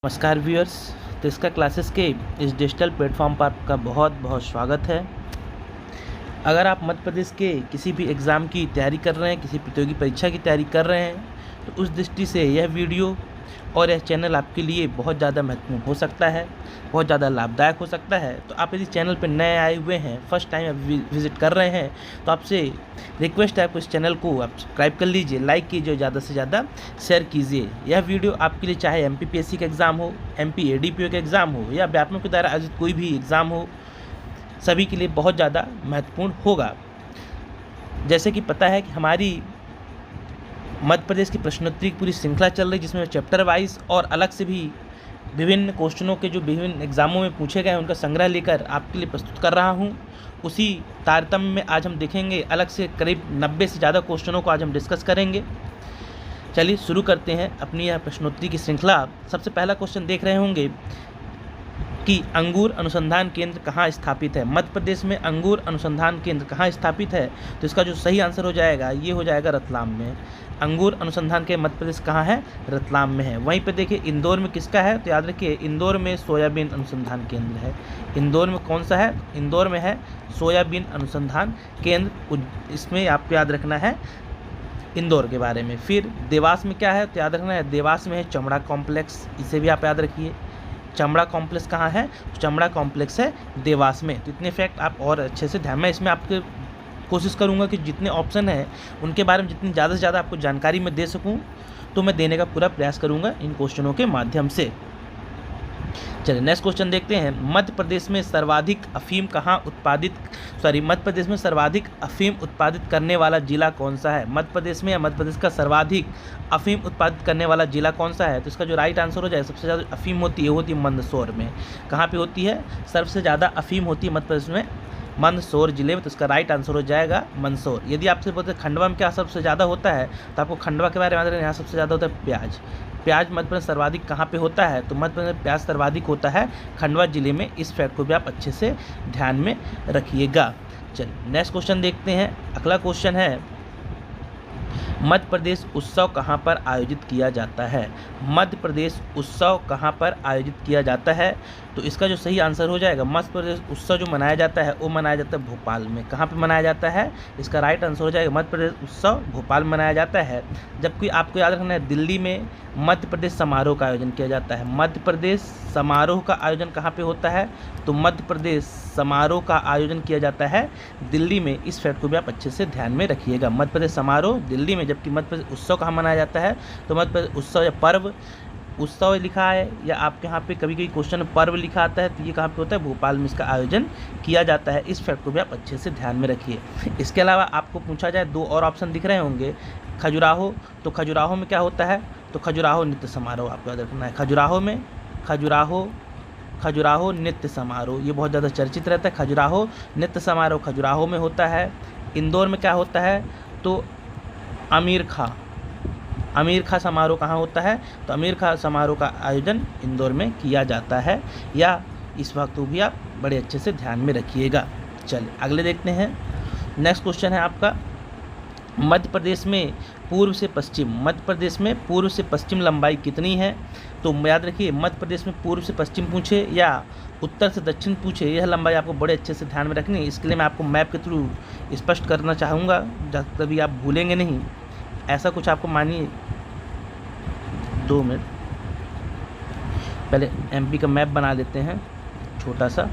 नमस्कार viewers. Tisca classes के इस डिजिटल प्लेटफॉर्म पर आपका बहुत बहुत स्वागत है। अगर आप मध्य प्रदेश के किसी भी एग्ज़ाम की तैयारी कर रहे हैं, किसी प्रतियोगी परीक्षा की तैयारी कर रहे हैं, तो उस दृष्टि से यह वीडियो और यह चैनल आपके लिए बहुत ज़्यादा महत्वपूर्ण हो सकता है, बहुत ज़्यादा लाभदायक हो सकता है। तो आप यदि चैनल पर नए आए हुए हैं, फर्स्ट टाइम आप विज़िट कर रहे हैं, तो आपसे रिक्वेस्ट है आपको इस चैनल को आप सब्सक्राइब कर लीजिए, लाइक कीजिए, ज़्यादा से ज़्यादा शेयर कीजिए। यह वीडियो आपके लिए चाहे MPPSC का एग्ज़ाम हो, MP ADPO का एग्ज़ाम हो या व्यापमं के द्वारा आयोजित कोई भी एग्ज़ाम हो, सभी के लिए बहुत ज़्यादा महत्वपूर्ण होगा। जैसे कि पता है कि हमारी मध्य प्रदेश की प्रश्नोत्तरी की पूरी श्रृंखला चल रही है, जिसमें चैप्टर वाइज और अलग से भी विभिन्न क्वेश्चनों के जो विभिन्न एग्ज़ामों में पूछे गए हैं उनका संग्रह लेकर आपके लिए प्रस्तुत कर रहा हूं। उसी तारतम्य में आज हम देखेंगे अलग से करीब 90 से ज़्यादा क्वेश्चनों को आज हम डिस्कस करेंगे। चलिए शुरू करते हैं अपनी यह प्रश्नोत्तरी की श्रृंखला। सबसे पहला क्वेश्चन देख रहे होंगे कि अंगूर अनुसंधान केंद्र कहाँ स्थापित है। मध्य प्रदेश में अंगूर अनुसंधान केंद्र कहाँ स्थापित है, तो इसका जो सही आंसर हो जाएगा ये हो जाएगा रतलाम में। अंगूर अनुसंधान के मध्य प्रदेश कहाँ है, रतलाम में है। वहीं पे देखिए इंदौर में किसका है, तो याद रखिए इंदौर में सोयाबीन अनुसंधान केंद्र है। इंदौर में कौन सा है, इंदौर में है सोयाबीन अनुसंधान केंद्र। इसमें आपको याद रखना है इंदौर के बारे में। फिर देवास में क्या है, तो याद रखना है देवास में है चमड़ा कॉम्प्लेक्स, इसे भी आप याद रखिए। चमड़ा कॉम्प्लेक्स कहाँ है, तो चमड़ा कॉम्प्लेक्स है देवास में। तो इतने फैक्ट आप और अच्छे से ध्यान में, इसमें आपके कोशिश करूँगा कि जितने ऑप्शन हैं उनके बारे में जितनी ज़्यादा से ज़्यादा आपको जानकारी मैं दे सकूँ तो मैं देने का पूरा प्रयास करूँगा इन क्वेश्चनों के माध्यम से। चलिए नेक्स्ट क्वेश्चन देखते हैं। मध्य प्रदेश में सर्वाधिक अफीम उत्पादित करने वाला जिला कौन सा है। मध्य प्रदेश में या मध्य प्रदेश का सर्वाधिक अफीम उत्पादित करने वाला जिला कौन सा है, तो इसका जो राइट आंसर हो जाए, सबसे ज़्यादा अफीम होती है वो होती है मंदसौर में। कहाँ पे होती है, सबसे ज़्यादा अफीम होती है मध्य प्रदेश में मंदसौर जिले में, तो इसका राइट आंसर हो जाएगा मंदसौर। यदि आपसे बोलते हैं खंडवा में क्या सबसे ज़्यादा होता है, तो आपको खंडवा के बारे में याद रखना, यहाँ सबसे ज़्यादा होता है प्याज। प्याज मध्य प्रदेश सर्वाधिक कहाँ पे होता है, तो मध्य प्रदेश प्याज सर्वाधिक होता है खंडवा जिले में। इस फैक्ट को भी आप अच्छे से ध्यान में रखिएगा। चलिए नेक्स्ट क्वेश्चन देखते हैं। अगला क्वेश्चन है मध्य प्रदेश उत्सव कहाँ पर आयोजित किया जाता है। मध्य प्रदेश उत्सव कहाँ पर आयोजित किया जाता है, तो इसका जो सही आंसर हो जाएगा, मध्य प्रदेश उत्सव जो मनाया जाता है वो मनाया जाता है भोपाल में। कहाँ पे मनाया जाता है, इसका राइट आंसर हो जाएगा मध्य प्रदेश उत्सव भोपाल में मनाया जाता है। जबकि आपको याद रखना है दिल्ली में मध्य प्रदेश समारोह का आयोजन किया जाता है। मध्य प्रदेश समारोह का आयोजन कहाँ पे होता है, तो मध्य प्रदेश समारोह का आयोजन किया जाता है दिल्ली में। इस फैक्ट को भी आप अच्छे से ध्यान में रखिएगा। मध्य प्रदेश समारोह दिल्ली में, जबकि मध्य प्रदेश उत्सव कहाँ मनाया जाता है, तो मध्य प्रदेश उत्सव या पर्व, उत्सव लिखा है या आपके यहाँ पे कभी कभी क्वेश्चन पर्व लिखा आता है, तो ये कहाँ पे होता है, भोपाल में इसका आयोजन किया जाता है। इस फैक्ट को भी आप अच्छे से ध्यान में रखिए। इसके अलावा आपको पूछा जाए, दो और ऑप्शन दिख रहे होंगे, खजुराहो, तो खजुराहो में क्या होता है, तो खजुराहो नृत्य समारोह आपको याद रखना है। खजुराहो में खजुराहो नृत्य समारोह, ये बहुत ज़्यादा चर्चित रहता है। खजुराहो नृत्य समारोह खजुराहो में होता है। इंदौर में क्या होता है, तो आमिर खां समारोह कहाँ होता है, तो आमिर खां समारोह का आयोजन इंदौर में किया जाता है। या इस वक्त भी आप बड़े अच्छे से ध्यान में रखिएगा। चलिए अगले देखते हैं। नेक्स्ट क्वेश्चन है आपका, मध्य प्रदेश में पूर्व से पश्चिम लंबाई कितनी है। तो याद रखिए मध्य प्रदेश में पूर्व से पश्चिम पूछे या उत्तर से दक्षिण पूछे, यह लंबाई आपको बड़े अच्छे से ध्यान में रखनी है। इसके लिए मैं आपको मैप के थ्रू स्पष्ट करना चाहूँगा, तभी आप भूलेंगे नहीं। ऐसा कुछ आपको मानिए, 2 मिनट पहले MP का मैप बना लेते हैं छोटा सा।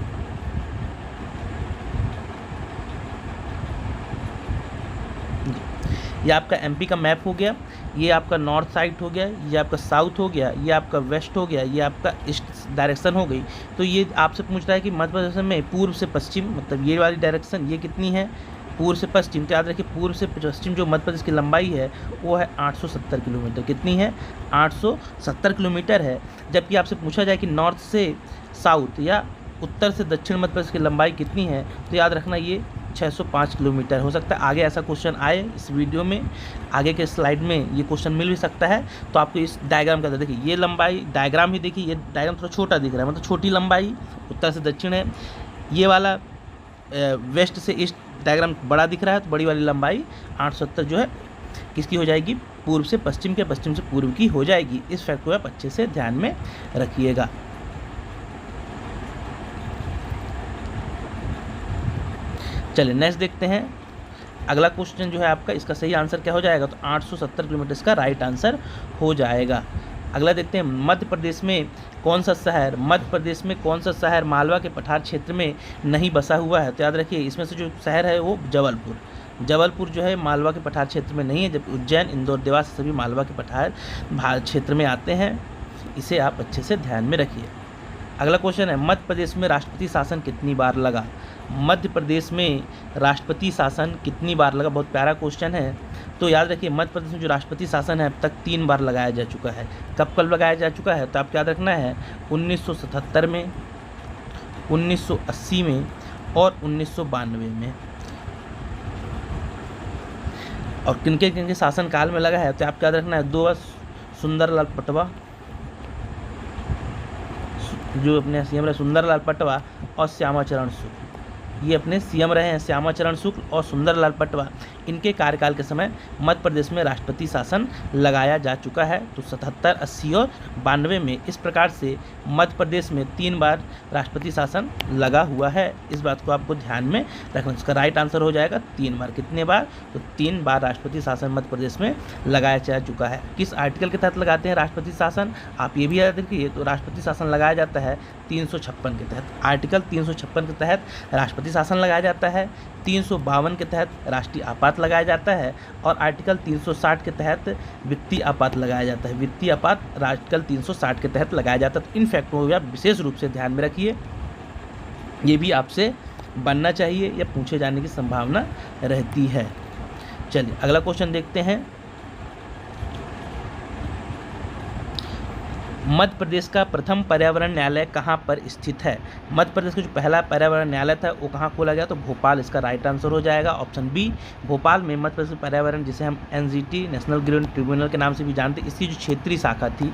ये आपका MP का मैप हो गया, ये आपका नॉर्थ साइड हो गया, ये आपका साउथ हो गया, ये आपका वेस्ट हो गया, ये आपका ईस्ट डायरेक्शन हो गई। तो ये आपसे पूछ रहा है कि मध्य प्रदेश में पूर्व से पश्चिम, मतलब ये वाली डायरेक्शन ये कितनी है, पूर्व से पश्चिम। तो याद रखिए पूर्व से पश्चिम जो मध्य प्रदेश की लंबाई है वो है 870 किलोमीटर। कितनी है, 870 किलोमीटर है। जबकि आपसे पूछा जाए कि नॉर्थ से साउथ या उत्तर से दक्षिण मध्य प्रदेश की लंबाई कितनी है, तो याद रखना ये 605 किलोमीटर। हो सकता है आगे ऐसा क्वेश्चन आए इस वीडियो में, आगे के स्लाइड में ये क्वेश्चन मिल भी सकता है। तो आपको इस डायग्राम का देखिए, ये लंबाई डायग्राम ही देखिए, ये डायग्राम थोड़ा छोटा दिख रहा है, मतलब छोटी लंबाई उत्तर से दक्षिण है। ये वाला वेस्ट से ईस्ट डायग्राम बड़ा दिख रहा है, तो बड़ी वाली लंबाई 870 जो है किसकी हो जाएगी, पूर्व से पश्चिम के, पश्चिम से पूर्व की हो जाएगी। इस फैक्ट को आप अच्छे से ध्यान में रखिएगा। चलिए नेक्स्ट देखते हैं। अगला क्वेश्चन जो है आपका, इसका सही आंसर क्या हो जाएगा, तो 870 किलोमीटर इसका राइट आंसर हो जाएगा। अगला देखते हैं, मध्य प्रदेश में कौन सा शहर, मध्य प्रदेश में कौन सा शहर मालवा के पठार क्षेत्र में नहीं बसा हुआ है। तो याद रखिए इसमें से जो शहर है वो जबलपुर, जबलपुर जो है मालवा के पठार क्षेत्र में नहीं है, जब उज्जैन, इंदौर, देवास सभी मालवा के पठार क्षेत्र में आते हैं। इसे आप अच्छे से ध्यान में रखिए। अगला क्वेश्चन है, मध्य प्रदेश में राष्ट्रपति शासन कितनी बार लगा। मध्य प्रदेश में राष्ट्रपति शासन कितनी बार लगा, बहुत प्यारा क्वेश्चन है। तो याद रखिए मध्य प्रदेश में जो राष्ट्रपति शासन है अब तक 3 बार लगाया जा चुका है। कब कब लगाया जा चुका है, तो आपको याद रखना है 1977 में, 1980 में और 1992 में। और किनके किनके शासनकाल में लगा है, तो आपको याद रखना है 2 सुंदरलाल पटवा, जो अपने सीएम रहे सुंदरलाल पटवा, और श्यामाचरण शुक्ल, ये अपने सीएम रहे हैं श्यामाचरण शुक्ल और सुंदरलाल पटवा। इनके कार्यकाल के समय मध्य प्रदेश में राष्ट्रपति शासन लगाया जा चुका है। तो 77, 80 और 92 में इस प्रकार से मध्य प्रदेश में 3 बार राष्ट्रपति शासन लगा हुआ है। इस बात को आपको ध्यान में रखना। इसका राइट आंसर हो जाएगा 3 बार। कितने बार, तो 3 बार राष्ट्रपति शासन मध्य प्रदेश में लगाया जा चुका है। किस आर्टिकल के तहत लगाते हैं राष्ट्रपति शासन, आप ये भी याद रखिए। तो राष्ट्रपति शासन लगाया जाता है 356 के तहत, आर्टिकल 356 के तहत राष्ट्रपति शासन लगाया जाता है। 352 के तहत राष्ट्रीय आपात लगाया जाता है और आर्टिकल 360 के तहत वित्तीय आपात लगाया जाता है। वित्तीय आपात आर्टिकल 360 के तहत लगाया जाता है। तो इन फैक्टों को आप विशेष रूप से ध्यान में रखिए, ये भी आपसे बनना चाहिए या पूछे जाने की संभावना रहती है। चलिए अगला क्वेश्चन देखते हैं। मध्य प्रदेश का प्रथम पर्यावरण न्यायालय कहाँ पर स्थित है। मध्य प्रदेश का जो पहला पर्यावरण न्यायालय था वो कहाँ खोला गया, तो भोपाल इसका राइट आंसर हो जाएगा। ऑप्शन बी भोपाल में मध्य प्रदेश पर्यावरण, जिसे हम एनजीटी नेशनल ग्रीन ट्रिब्यूनल के नाम से भी जानते हैं, इसकी जो क्षेत्रीय शाखा थी,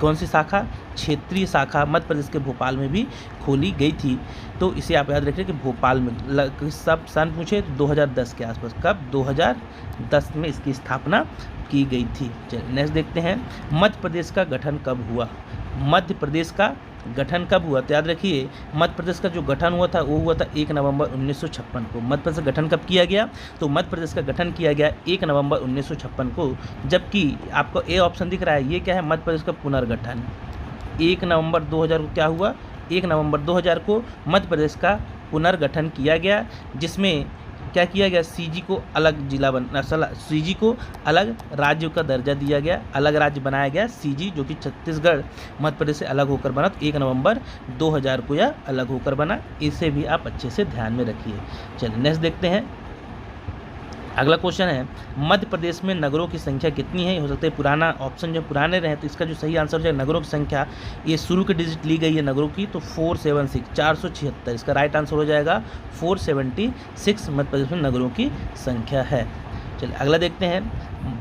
कौन सी शाखा, क्षेत्रीय शाखा मध्य प्रदेश के भोपाल में भी खोली गई थी। तो इसे आप याद रखिए कि भोपाल में सब सन पूछे तो 2010 के आसपास, कब, 2010 में इसकी स्थापना की गई थी। चलिए नेक्स्ट देखते हैं, मध्य प्रदेश का गठन कब हुआ। मध्य प्रदेश का गठन कब हुआ, तो याद रखिए मध्य प्रदेश का जो गठन हुआ था वो हुआ था 1 नवंबर 1956 को। मध्य प्रदेश का गठन कब किया गया, तो मध्य प्रदेश का गठन किया गया 1 नवंबर 1956 को। जबकि आपको ए ऑप्शन दिख रहा है, ये क्या है, मध्य प्रदेश का पुनर्गठन। 1 नवंबर 2000 को क्या हुआ, 1 नवंबर 2000 को मध्य प्रदेश का पुनर्गठन किया गया, जिसमें क्या किया गया, सीजी को अलग जिला सीजी को अलग राज्य का दर्जा दिया गया, अलग राज्य बनाया गया सीजी, जो कि छत्तीसगढ़ मध्य प्रदेश से अलग होकर बना। तो 1 नवंबर 2000 को यह अलग होकर बना। इसे भी आप अच्छे से ध्यान में रखिए। चलिए नेक्स्ट देखते हैं। अगला क्वेश्चन है, मध्य प्रदेश में नगरों की संख्या कितनी है। हो सकता है पुराना ऑप्शन जो पुराने रहे, तो इसका जो सही आंसर हो जाएगा नगरों की संख्या, ये शुरू के डिजिट ली गई है नगरों की, तो 476 476 इसका राइट आंसर हो जाएगा 476 मध्य प्रदेश में नगरों की संख्या है। चलिए अगला देखते हैं,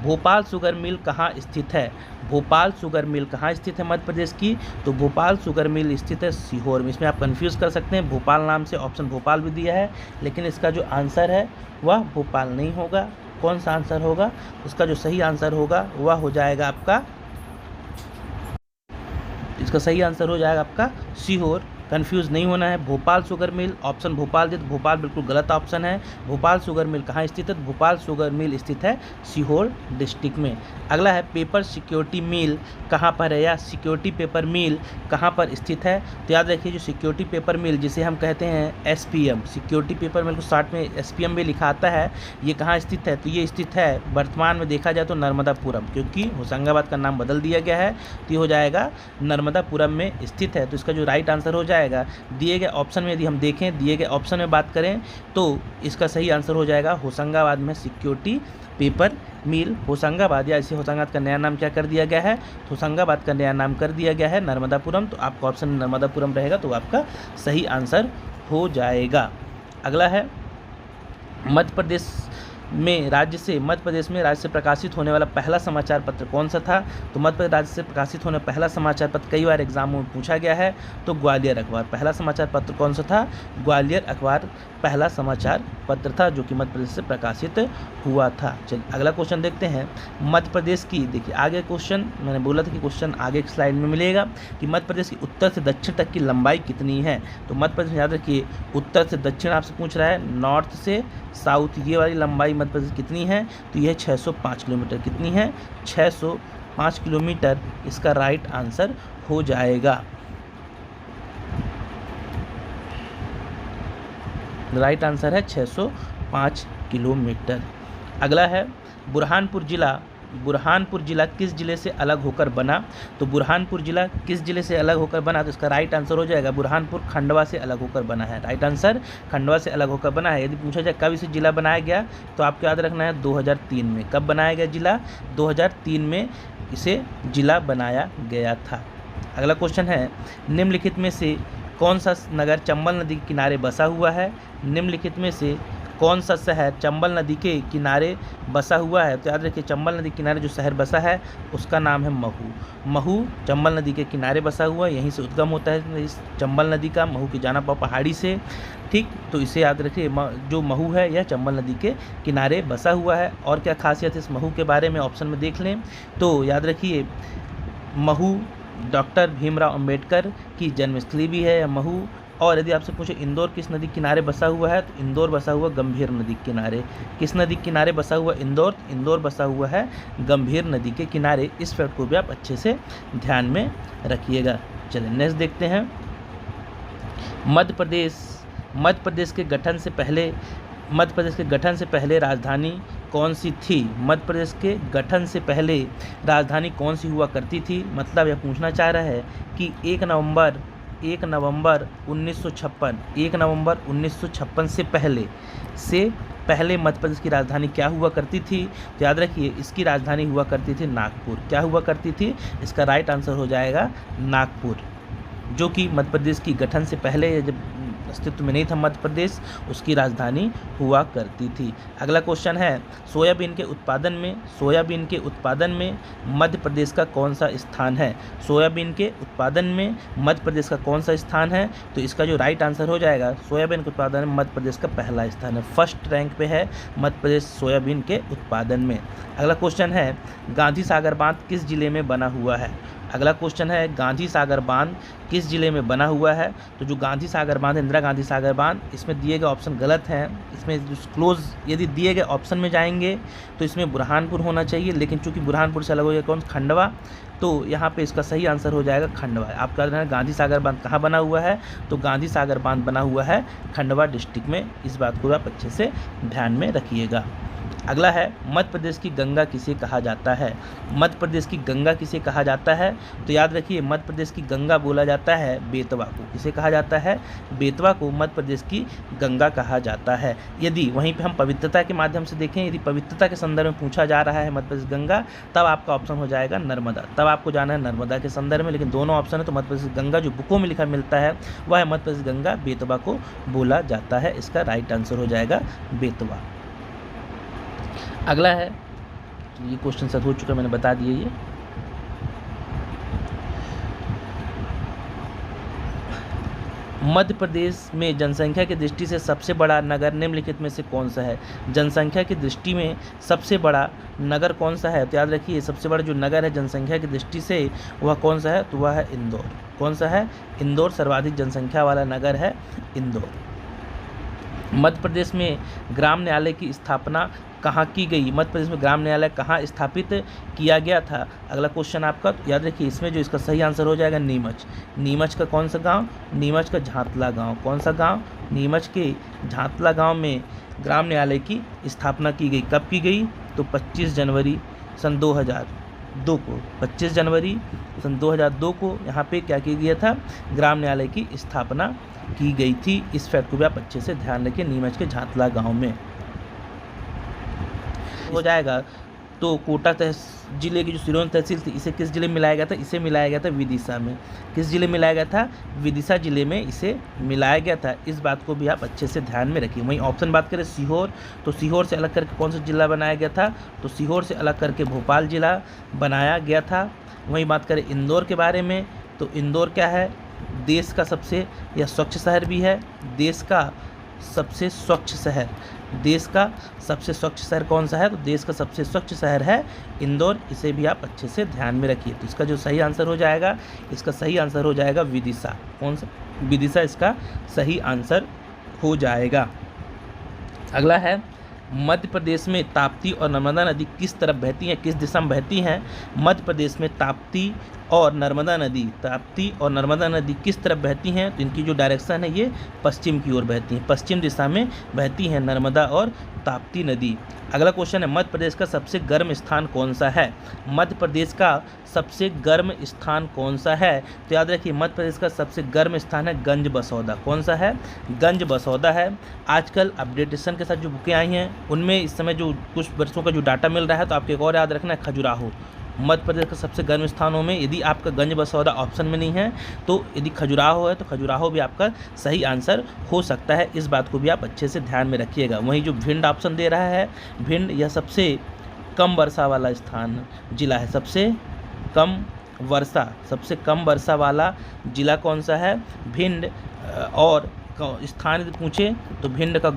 भोपाल शुगर मिल कहाँ स्थित है। भोपाल शुगर मिल कहाँ स्थित है मध्य प्रदेश की, तो भोपाल शुगर मिल स्थित है सीहोर में। इसमें आप कंफ्यूज कर सकते हैं, भोपाल नाम से ऑप्शन भोपाल भी दिया है, लेकिन इसका जो आंसर है वह भोपाल नहीं होगा। कौन सा आंसर होगा, उसका जो सही आंसर होगा वह हो जाएगा आपका, इसका सही आंसर हो जाएगा आपका सीहोर। कंफ्यूज नहीं होना है। Bhopal sugar mill option Bhopal दे, तो भोपाल बिल्कुल गलत ऑप्शन है। भोपाल शुगर मिल कहाँ स्थित है, तो भोपाल शुगर मिल स्थित है सीहोर डिस्ट्रिक्ट में। अगला है, पेपर सिक्योरिटी मिल कहाँ पर है, या सिक्योरिटी पेपर मिल कहाँ पर स्थित है। तो याद रखिए जो सिक्योरिटी पेपर मिल जिसे हम कहते हैं एसपीएम, सिक्योरिटी पेपर मिल को शॉर्ट में एसपीएम भी लिखा आता है, ये कहाँ स्थित है, तो ये स्थित है वर्तमान में देखा जाए तो नर्मदापुरम, क्योंकि होशंगाबाद का नाम बदल दिया गया है, तो ये हो जाएगा नर्मदापुरम में स्थित है। तो इसका जो राइट आंसर हो जाएगा, दिए गए ऑप्शन में यदि हम देखें, दिए गए ऑप्शन में बात करें तो इसका सही आंसर हो जाएगा होशंगाबाद में सिक्योरिटी पेपर मिल। होशंगाबाद, या इसे होशंगाबाद का नया नाम क्या कर दिया गया है, होशंगाबाद का नया नाम कर दिया गया है नर्मदापुरम। तो आपका ऑप्शन नर्मदापुरम रहेगा, तो आपका सही आंसर हो जाएगा। अगला है, मध्य प्रदेश में मध्य प्रदेश में राज्य से प्रकाशित होने वाला पहला समाचार पत्र कौन सा था? तो मध्य प्रदेश राज्य से प्रकाशित होने वाला पहला समाचार पत्र कई बार एग्जाम में पूछा गया है, तो ग्वालियर अखबार। पहला समाचार पत्र कौन सा था? ग्वालियर अखबार पहला समाचार पत्र था जो कि मध्य प्रदेश से प्रकाशित हुआ था। चलिए अगला क्वेश्चन देखते हैं। मध्य प्रदेश की, देखिए आगे क्वेश्चन मैंने बोला था कि क्वेश्चन आगे की स्लाइड में मिलेगा कि मध्य प्रदेश की उत्तर से दक्षिण तक की लंबाई कितनी है। तो मध्य प्रदेश याद रखिए, उत्तर से दक्षिण आपसे पूछ रहा है, नॉर्थ से साउथ, ये वाली लंबाई मध्य प्रदेश कितनी है? तो यह 605 किलोमीटर। कितनी है? 605 किलोमीटर इसका राइट आंसर हो जाएगा। राइट आंसर है 605 किलोमीटर। अगला है बुरहानपुर जिला किस जिले से अलग होकर बना? तो बुरहानपुर जिला किस जिले से अलग होकर बना? तो इसका राइट आंसर हो जाएगा बुरहानपुर खंडवा से अलग होकर बना है। राइट आंसर खंडवा से अलग होकर बना है। यदि पूछा जाए कब इसे जिला बनाया गया, तो आपको याद रखना है 2003 में। कब बनाया गया जिला? 2003 में इसे जिला बनाया गया था। अगला क्वेश्चन है, निम्नलिखित में से कौन सा नगर चंबल नदी के किनारे बसा हुआ है? निम्नलिखित में से कौन सा शहर चंबल नदी के किनारे बसा हुआ है? तो याद रखिए, चंबल नदी के किनारे जो शहर बसा है उसका नाम है महू। महू चंबल नदी के किनारे बसा हुआ है, यहीं से उद्गम होता है इस चंबल नदी का, महू की जाना पाव पहाड़ी से। ठीक, तो इसे याद रखिए, जो महू है यह चंबल नदी के किनारे बसा हुआ है। और क्या खासियत है इस महू के बारे में, ऑप्शन में देख लें तो याद रखिए, महू डॉक्टर भीमराव अंबेडकर की जन्मस्थली भी है महू। और यदि आपसे पूछे इंदौर किस नदी किनारे बसा हुआ है, तो इंदौर बसा हुआ गंभीर नदी के किनारे। किस नदी के किनारे बसा हुआ इंदौर? इंदौर बसा हुआ है गंभीर नदी के किनारे। इस फैक्ट को भी आप अच्छे से ध्यान में रखिएगा। चलिए नेक्स्ट देखते हैं। मध्य प्रदेश के गठन से पहले राजधानी कौन सी थी? मध्य प्रदेश के गठन से पहले राजधानी कौन सी हुआ करती थी? मतलब यह पूछना चाह रहा है कि 1 नवंबर 1956 से पहले मध्य प्रदेश की राजधानी क्या हुआ करती थी? तो याद रखिए, इसकी राजधानी हुआ करती थी नागपुर। क्या हुआ करती थी? इसका राइट आंसर हो जाएगा नागपुर, जो कि मध्य प्रदेश की गठन से पहले, जब अस्तित्व में नहीं था मध्य प्रदेश, उसकी राजधानी हुआ करती थी। अगला क्वेश्चन है, सोयाबीन के उत्पादन में मध्य प्रदेश का कौन सा स्थान है? सोयाबीन के उत्पादन में मध्य प्रदेश का कौन सा स्थान है? तो इसका जो राइट आंसर हो जाएगा, सोयाबीन के उत्पादन में मध्य प्रदेश का पहला स्थान है, फर्स्ट रैंक पे है मध्य प्रदेश सोयाबीन के उत्पादन में। अगला क्वेश्चन है, गांधी सागर बांध किस जिले में बना हुआ है? अगला क्वेश्चन है, गांधी सागर बांध किस जिले में बना हुआ है? तो जो गांधी सागर बांध, इंदिरा गांधी सागर बांध, इसमें दिए गए ऑप्शन गलत हैं। इसमें क्लोज यदि दिए गए ऑप्शन में जाएंगे तो इसमें बुरहानपुर होना चाहिए, लेकिन चूंकि बुरहानपुर से अलग हो जाएगा कौन? खंडवा। तो यहाँ पे इसका सही आंसर हो जाएगा खंडवा। आप कह रहे हैं गांधी सागर बांध कहाँ बना हुआ है? तो गांधी सागर बांध बना हुआ है खंडवा डिस्ट्रिक्ट में। इस बात को आप अच्छे से ध्यान में रखिएगा। अगला है, मध्य प्रदेश की गंगा किसे कहा जाता है? मध्य प्रदेश की गंगा किसे कहा जाता है? तो याद रखिए, मध्य प्रदेश की गंगा बोला जाता है बेतवा को। किसे कहा जाता है? बेतवा को मध्य प्रदेश की गंगा कहा जाता है। यदि वहीं पे हम पवित्रता के माध्यम से देखें, यदि पवित्रता के संदर्भ में पूछा जा रहा है मध्य प्रदेश गंगा, तब आपका ऑप्शन हो जाएगा नर्मदा। तब आपको जाना है नर्मदा के संदर्भ में, लेकिन दोनों ऑप्शन है तो मध्य प्रदेश गंगा जो बुकों में लिखा मिलता है वह है मध्य प्रदेश गंगा बेतवा को बोला जाता है। इसका राइट आंसर हो जाएगा बेतवा। अगला है, ये क्वेश्चन सब हो चुका, मैंने बता दिए ये। मध्य प्रदेश में जनसंख्या की दृष्टि से सबसे बड़ा नगर निम्नलिखित में से कौन सा है? जनसंख्या की दृष्टि में सबसे बड़ा नगर कौन सा है? तो याद रखिए, सबसे बड़ा जो नगर है जनसंख्या की दृष्टि से वह कौन सा है? तो वह है इंदौर। कौन सा है? इंदौर सर्वाधिक जनसंख्या वाला नगर है इंदौर। मध्य प्रदेश में ग्राम न्यायालय की स्थापना कहाँ की गई? मध्य प्रदेश में ग्राम न्यायालय कहाँ स्थापित किया गया था? अगला क्वेश्चन आपका, याद रखिए, इसमें जो इसका सही आंसर हो जाएगा नीमच। नीमच का कौन सा गांव? नीमच का झांतला गांव। कौन सा गांव? नीमच के झांतला गांव में ग्राम न्यायालय की स्थापना की गई। कब की गई? तो 25 जनवरी सन 2002 को। 25 जनवरी सन 2002 को यहाँ पे क्या किया गया था? ग्राम न्यायालय की स्थापना की गई थी। इस फैक्ट को भी आप अच्छे से ध्यान रखें, नीमच के झांतला गांव में हो जाएगा। तो कोटा जिले की जो सिरोंज तहसील थी इसे किस जिले में मिलाया गया था, इसे मिलाया गया था विदिशा में। किस जिले में मिलाया गया था, विदिशा जिले में इसे मिलाया गया था। इस बात को भी आप अच्छे से ध्यान में रखिए। वहीं ऑप्शन बात करें सीहोर, तो सीहोर से अलग करके कौन सा जिला बनाया गया था, तो सीहोर से अलग करके भोपाल जिला बनाया गया था। वहीं बात करें इंदौर के बारे में, तो इंदौर क्या है, देश का सबसे यह स्वच्छ शहर भी है, देश का सबसे स्वच्छ शहर। देश का सबसे स्वच्छ शहर कौन सा है, तो देश का सबसे स्वच्छ शहर है इंदौर। इसे भी आप अच्छे से ध्यान में रखिए। तो इसका जो सही आंसर हो जाएगा, इसका सही आंसर हो जाएगा विदिशा। कौन सा, विदिशा इसका सही आंसर हो जाएगा। अगला है, मध्य प्रदेश में ताप्ती और नर्मदा नदी किस तरफ बहती हैं, किस दिशा में बहती हैं। मध्य प्रदेश में ताप्ती और नर्मदा नदी किस तरफ बहती हैं, तो इनकी जो डायरेक्शन है ये पश्चिम की ओर बहती हैं, पश्चिम दिशा में बहती हैं नर्मदा और ताप्ती नदी। अगला क्वेश्चन है, मध्य प्रदेश का सबसे गर्म स्थान कौन सा है। मध्य प्रदेश का सबसे गर्म स्थान कौन सा है, तो याद रखिए मध्य प्रदेश का सबसे गर्म स्थान है गंज बसौदा। कौन सा है, गंज बसौदा है। आजकल अपडेटेशन के साथ जो बुकें आई हैं उनमें इस समय जो कुछ वर्षों का जो डाटा मिल रहा है, तो आपको एक और याद रखना है, खजुराहो। मध्य प्रदेश का सबसे गर्म स्थानों में यदि आपका गंज बसौदा ऑप्शन में नहीं है, तो यदि खजुराहो है तो खजुराहो भी आपका सही आंसर हो सकता है। इस बात को भी आप अच्छे से ध्यान में रखिएगा। वहीं जो भिंड ऑप्शन दे रहा है, भिंड यह सबसे कम वर्षा वाला स्थान जिला है, सबसे कम वर्षा वाला जिला कौन सा है, भिंड। और स्थान पूछे तो भिंड का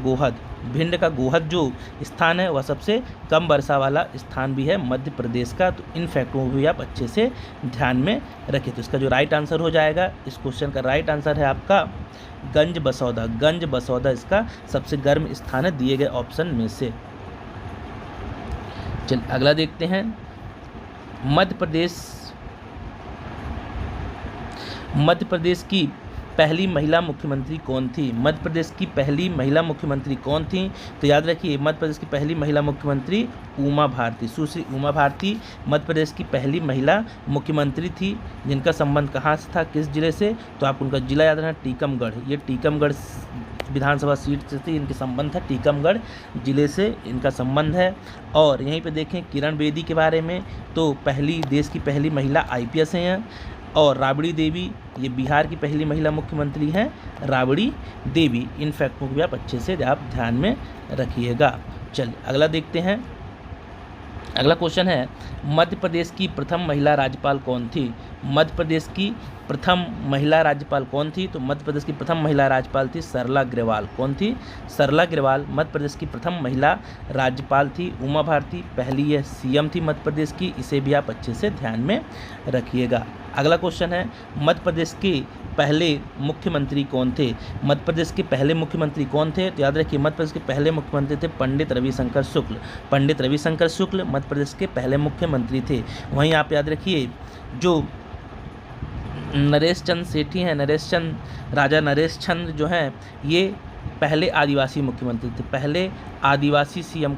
गोहद जो स्थान है वह सबसे कम वर्षा वाला स्थान भी है मध्य प्रदेश का। तो इन फैक्टों को भी आप अच्छे से ध्यान में रखें। तो इसका जो राइट आंसर हो जाएगा, इस क्वेश्चन का राइट आंसर है आपका गंज बसौदा इसका सबसे गर्म स्थान है दिए गए ऑप्शन में से। चलिए अगला देखते हैं, मध्य प्रदेश की पहली महिला मुख्यमंत्री कौन थी। मध्य प्रदेश की पहली महिला मुख्यमंत्री कौन थी, तो याद रखिए मध्य प्रदेश की पहली महिला मुख्यमंत्री उमा भारती, सुश्री उमा भारती मध्य प्रदेश की पहली महिला मुख्यमंत्री थी। जिनका संबंध कहाँ से था, किस जिले से, तो आप उनका जिला याद रखना, टीकमगढ़। ये टीकमगढ़ विधानसभा सीट से थी, इनके संबंध है टीकमगढ़ जिले से इनका संबंध है। और यहीं पे देखें किरण बेदी के बारे में, तो देश की पहली महिला IPS हैं। और राबड़ी देवी ये बिहार की पहली महिला मुख्यमंत्री हैं, राबड़ी देवी। इन फैक्टों को भी आप अच्छे से आप ध्यान में रखिएगा। चलिए अगला देखते हैं। अगला क्वेश्चन है, मध्य प्रदेश की प्रथम महिला राज्यपाल कौन थी। मध्य प्रदेश की प्रथम महिला राज्यपाल कौन थी, तो मध्य प्रदेश की प्रथम महिला राज्यपाल थी सरला अग्रवाल। कौन थी, सरला अग्रवाल मध्य प्रदेश की प्रथम महिला राज्यपाल थी। उमा भारती पहली यह CM थी मध्य प्रदेश की। इसे भी आप अच्छे से ध्यान में रखिएगा। अगला क्वेश्चन है, मध्य प्रदेश के पहले मुख्यमंत्री कौन थे। मध्य प्रदेश के पहले मुख्यमंत्री कौन थे, तो याद रखिए मध्य प्रदेश के पहले मुख्यमंत्री थे पंडित रविशंकर शुक्ल मध्य प्रदेश के पहले मुख्यमंत्री थे। वहीं आप याद रखिए जो नरेश चंद्र सेठी हैं, राजा नरेश चंद्र जो हैं, ये पहले आदिवासी मुख्यमंत्री थे। पहले आदिवासी CM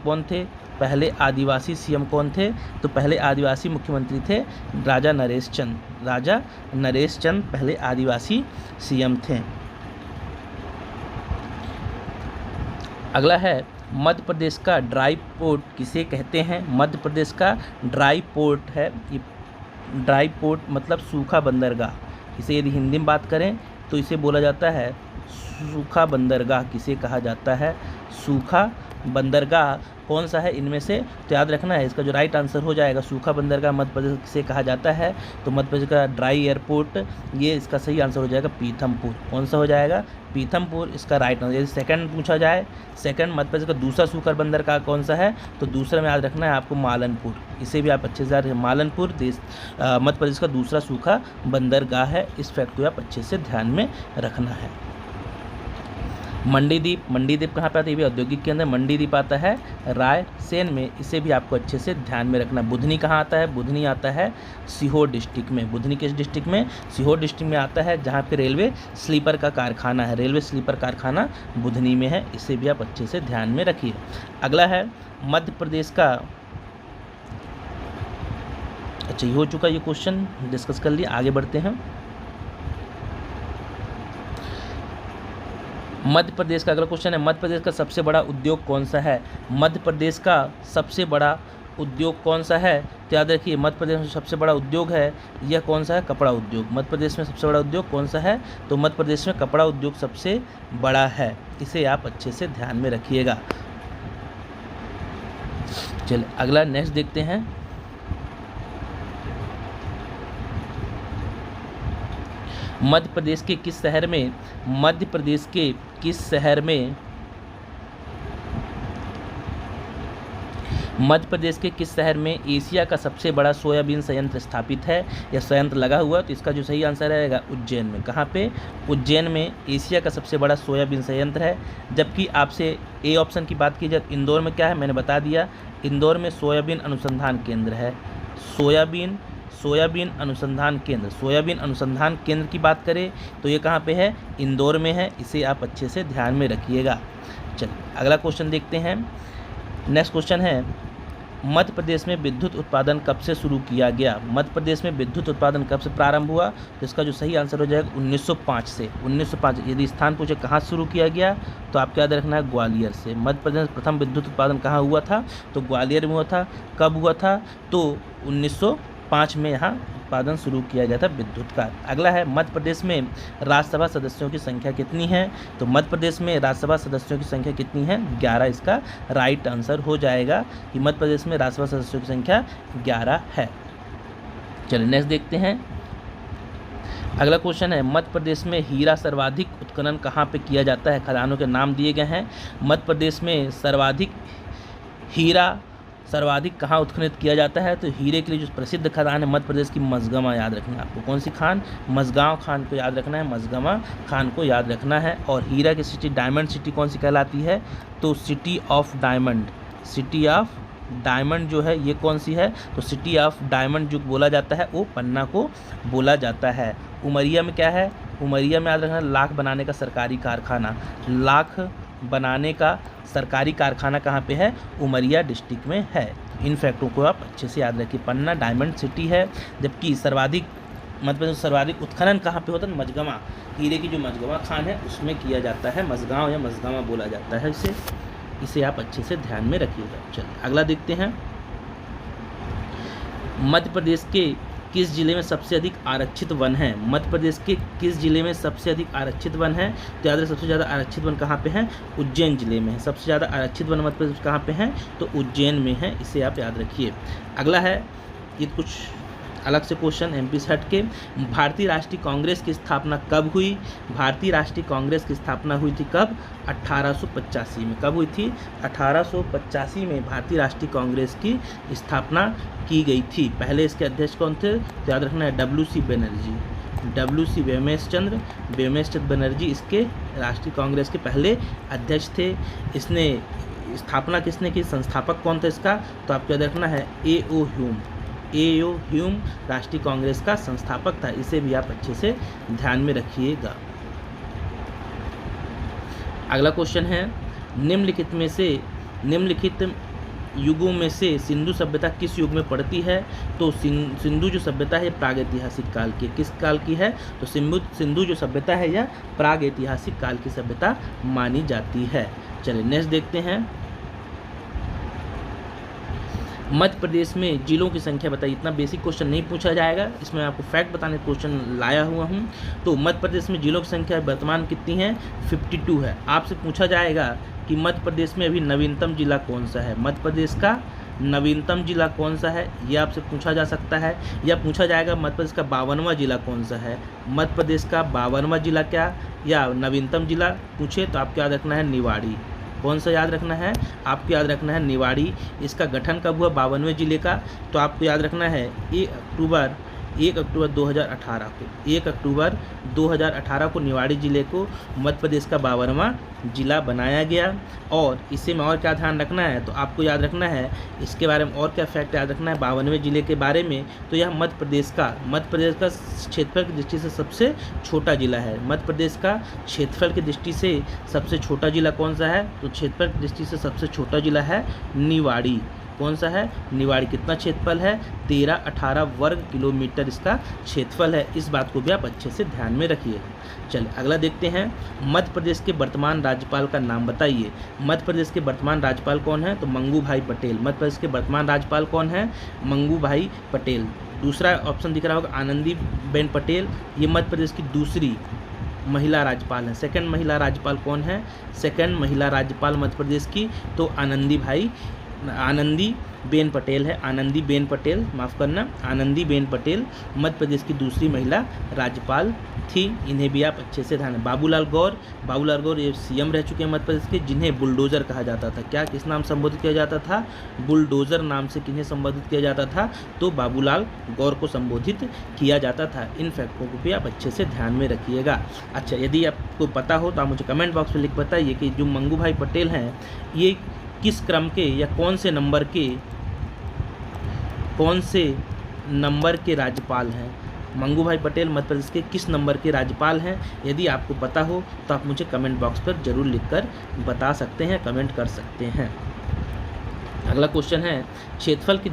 कौन थे, तो पहले आदिवासी मुख्यमंत्री थे राजा नरेश चंद्र पहले आदिवासी CM थे। अगला है, मध्य प्रदेश का ड्राई पोर्ट किसे कहते हैं। मध्य प्रदेश का ड्राई पोर्ट है, ये ड्राई पोर्ट मतलब सूखा बंदरगाह। इसे यदि हिंदी में बात करें तो इसे बोला जाता है सूखा बंदरगाह। किसे कहा जाता है, सूखा बंदरगाह। कौन सा है इनमें से, तो याद रखना है इसका जो राइट आंसर हो जाएगा सूखा बंदरगाह मध्य प्रदेश से कहा जाता है। तो मध्य प्रदेश का ड्राई एयरपोर्ट, ये इसका सही आंसर हो जाएगा पीथमपुर। कौन सा हो जाएगा, पीथमपुर इसका राइट आंसर। यदि सेकंड पूछा जाए, सेकंड मध्य प्रदेश का दूसरा सूखा बंदरगाह कौन सा है, तो दूसरा में याद रखना है आपको मालनपुर। इसे भी आप अच्छे से मालनपुर मध्य प्रदेश का दूसरा सूखा बंदरगाह है। इस फैक्ट को आप अच्छे से ध्यान में रखना है। मंडीदीप कहाँ पे आता है, ये भी औद्योगिक केंद्र। मंडीदीप आता है रायसेन में। इसे भी आपको अच्छे से ध्यान में रखना। बुधनी कहाँ आता है, बुधनी आता है सीहोर डिस्ट्रिक्ट में। बुधनी किस डिस्ट्रिक्ट में, सीहोर डिस्ट्रिक्ट में आता है, जहाँ पे रेलवे स्लीपर का कारखाना है। रेलवे स्लीपर कारखाना बुधनी में है। इसे भी आप अच्छे से ध्यान में रखिए। अगला है मध्य प्रदेश का, अच्छा ये हो चुका, ये क्वेश्चन डिस्कस कर लिया। आगे बढ़ते हैं। मध्य प्रदेश का अगला क्वेश्चन है, मध्य प्रदेश का सबसे बड़ा उद्योग कौन सा है। मध्य प्रदेश का सबसे बड़ा उद्योग कौन सा है? तो याद रखिए मध्य प्रदेश में सबसे बड़ा उद्योग है यह कौन सा है? कपड़ा उद्योग। मध्य प्रदेश में सबसे बड़ा उद्योग कौन सा है? तो मध्य प्रदेश में कपड़ा उद्योग सबसे बड़ा है। इसे आप अच्छे से ध्यान में रखिएगा। चलिए अगला नेक्स्ट देखते हैं। मध्य प्रदेश के किस शहर में एशिया का सबसे बड़ा सोयाबीन संयंत्र स्थापित है या संयंत्र लगा हुआ? तो इसका जो सही आंसर रहेगा उज्जैन में। कहाँ पे? उज्जैन में एशिया का सबसे बड़ा सोयाबीन संयंत्र है। जबकि आपसे ए ऑप्शन की बात की जाए इंदौर में क्या है, मैंने बता दिया, इंदौर में सोयाबीन अनुसंधान केंद्र है। सोयाबीन अनुसंधान केंद्र की बात करें तो ये कहाँ पे है? इंदौर में है। इसे आप अच्छे से ध्यान में रखिएगा। चलिए अगला क्वेश्चन देखते हैं। नेक्स्ट क्वेश्चन है, मध्य प्रदेश में विद्युत उत्पादन कब से शुरू किया गया? मध्य प्रदेश में विद्युत उत्पादन कब से प्रारंभ हुआ? तो इसका जो सही आंसर हो जाएगा 1905 से। 1905। यदि स्थान पूछे कहाँ शुरू किया गया तो आपको याद रखना है ग्वालियर से। मध्य प्रदेश में प्रथम विद्युत उत्पादन कहाँ हुआ था? तो ग्वालियर में हुआ था। कब हुआ था? तो 1905 में यहाँ उत्पादन शुरू किया गया था विद्युत का। अगला है, मध्य प्रदेश में राज्यसभा सदस्यों की संख्या कितनी है? तो मध्य प्रदेश में राज्यसभा सदस्यों की संख्या कितनी है? 11। इसका राइट आंसर हो जाएगा कि मध्य प्रदेश में राज्यसभा सदस्यों की संख्या 11 है। चलिए नेक्स्ट देखते हैं। अगला क्वेश्चन है, मध्य प्रदेश में हीरा सर्वाधिक उत्खनन कहाँ पे किया जाता है? खदानों के नाम दिए गए हैं। मध्य प्रदेश में सर्वाधिक कहाँ उत्खनित किया जाता है? तो हीरे के लिए जो प्रसिद्ध खदान है मध्य प्रदेश की मझगवां याद रखना है आपको। कौन सी खान? मझगांव खान को याद रखना है, मझगवां खान को याद रखना है। और हीरा की सिटी, डायमंड सिटी कौन सी कहलाती है? तो सिटी ऑफ डायमंड जो है ये कौन सी है? तो सिटी ऑफ डायमंड जो बोला जाता है वो पन्ना को बोला जाता है। उमरिया में क्या है? उमरिया में याद रखना लाख बनाने का सरकारी कारखाना। लाख बनाने का सरकारी कारखाना कहाँ पे है? उमरिया डिस्ट्रिक्ट में है। इन फैक्टों को आप अच्छे से याद रखिए। पन्ना डायमंड सिटी है, जबकि सर्वाधिक उत्खनन कहाँ पे होता है? मझगवां। हीरे की जो मझगवां खान है उसमें किया जाता है। मझगांव या मझगवां बोला जाता है इसे आप अच्छे से ध्यान में रखिएगा। चलिए अगला देखते हैं। मध्य प्रदेश के किस जिले में सबसे अधिक आरक्षित वन है? मध्य प्रदेश के किस जिले में सबसे अधिक आरक्षित वन है? तो याद रखिए सबसे ज़्यादा आरक्षित वन कहाँ पे है? उज्जैन जिले में है। सबसे ज़्यादा आरक्षित वन मध्य प्रदेश कहाँ पे है? तो उज्जैन में है। इसे आप याद रखिए। अगला है, ये कुछ अलग से क्वेश्चन एमपी से हट के। भारतीय राष्ट्रीय कांग्रेस की स्थापना कब हुई? भारतीय राष्ट्रीय कांग्रेस की स्थापना हुई थी कब? 1885 में। कब हुई थी? 1885 में भारतीय राष्ट्रीय कांग्रेस की स्थापना की गई थी। पहले इसके अध्यक्ष कौन थे? तो याद रखना है WC व्योमेश चंद्र बनर्जी इसके राष्ट्रीय कांग्रेस के पहले अध्यक्ष थे। इसने स्थापना किसने की? संस्थापक कौन था इसका? तो आपको याद रखना है A.O. ह्यूम राष्ट्रीय कांग्रेस का संस्थापक था। इसे भी आप अच्छे से ध्यान में रखिएगा। अगला क्वेश्चन है, निम्नलिखित युगों में से सिंधु सभ्यता किस युग में पड़ती है? तो सिंधु जो सभ्यता है प्रागैतिहासिक काल की। किस काल की है? तो सिंधु जो सभ्यता है यह प्रागैतिहासिक काल की सभ्यता मानी जाती है। चलिए नेक्स्ट देखते हैं। मध्य प्रदेश में जिलों की संख्या बताइए। इतना बेसिक क्वेश्चन नहीं पूछा जाएगा, इसमें आपको फैक्ट बताने क्वेश्चन लाया हुआ हूँ। तो मध्य प्रदेश में जिलों की संख्या वर्तमान कितनी है? 52 है। आपसे पूछा जाएगा कि मध्य प्रदेश में अभी नवीनतम जिला कौन सा है? मध्य प्रदेश का नवीनतम जिला कौन सा है, यह आपसे पूछा जा सकता है। या पूछा जाएगा मध्य प्रदेश का 52वां जिला कौन सा है? मध्य प्रदेश का 52वां जिला क्या या नवीनतम जिला पूछे तो आपको याद रखना है निवाड़ी। कौन सा याद रखना है? आपको याद रखना है निवाड़ी। इसका गठन कब हुआ 52वें जिले का? तो आपको याद रखना है 1 अक्टूबर 2018 को। 1 अक्टूबर 2018 को निवाड़ी जिले को मध्य प्रदेश का 52वां जिला बनाया गया। और इसे में और क्या ध्यान रखना है? तो आपको याद रखना है इसके बारे में और क्या फैक्ट याद रखना है 52वें जिले के बारे में। तो यह मध्य प्रदेश का क्षेत्रफल की दृष्टि से सबसे छोटा जिला है। मध्य प्रदेश का क्षेत्रफल की दृष्टि से सबसे छोटा जिला कौन सा है? तो क्षेत्रफल की दृष्टि से सबसे छोटा जिला है निवाड़ी। कौन सा है? निवाड़ी। कितना क्षेत्रफल है? 13-18 वर्ग किलोमीटर इसका क्षेत्रफल है। इस बात को भी आप अच्छे से ध्यान में रखिए। चलिए अगला देखते हैं, मध्य प्रदेश के वर्तमान राज्यपाल का नाम बताइए। मध्य प्रदेश के वर्तमान राज्यपाल कौन है? तो मंगू भाई पटेल। मध्य प्रदेश के वर्तमान राज्यपाल कौन है? मंगू भाई पटेल। दूसरा ऑप्शन दिख रहा होगा आनंदी बेन पटेल, ये मध्य प्रदेश की दूसरी महिला राज्यपाल है। सेकंड महिला राज्यपाल कौन है? सेकंड महिला राज्यपाल मध्य प्रदेश की तो आनंदी बेन पटेल है। आनंदी बेन पटेल, माफ़ करना, आनंदी बेन पटेल मध्य प्रदेश की दूसरी महिला राज्यपाल थी। इन्हें भी आप अच्छे से ध्यान। बाबूलाल गौर ये सीएम रह चुके हैं मध्य प्रदेश के, जिन्हें बुलडोज़र कहा जाता था। क्या, किस नाम संबोधित किया जाता था? बुलडोज़र नाम से किन्हें संबोधित किया जाता था? तो बाबूलाल गौर को संबोधित किया जाता था। इन फैक्टों को भी आप अच्छे से ध्यान में रखिएगा। अच्छा, यदि आपको पता हो तो आप मुझे कमेंट बॉक्स में लिख बताइए कि जो मंगू भाई पटेल हैं ये किस क्रम के या कौन से नंबर के राज्यपाल हैं। मंगू भाई पटेल मध्य प्रदेश के किस नंबर के राज्यपाल हैं? यदि आपको पता हो तो आप मुझे कमेंट बॉक्स पर जरूर लिखकर बता सकते हैं, कमेंट कर सकते हैं। अगला क्वेश्चन है, क्षेत्रफल की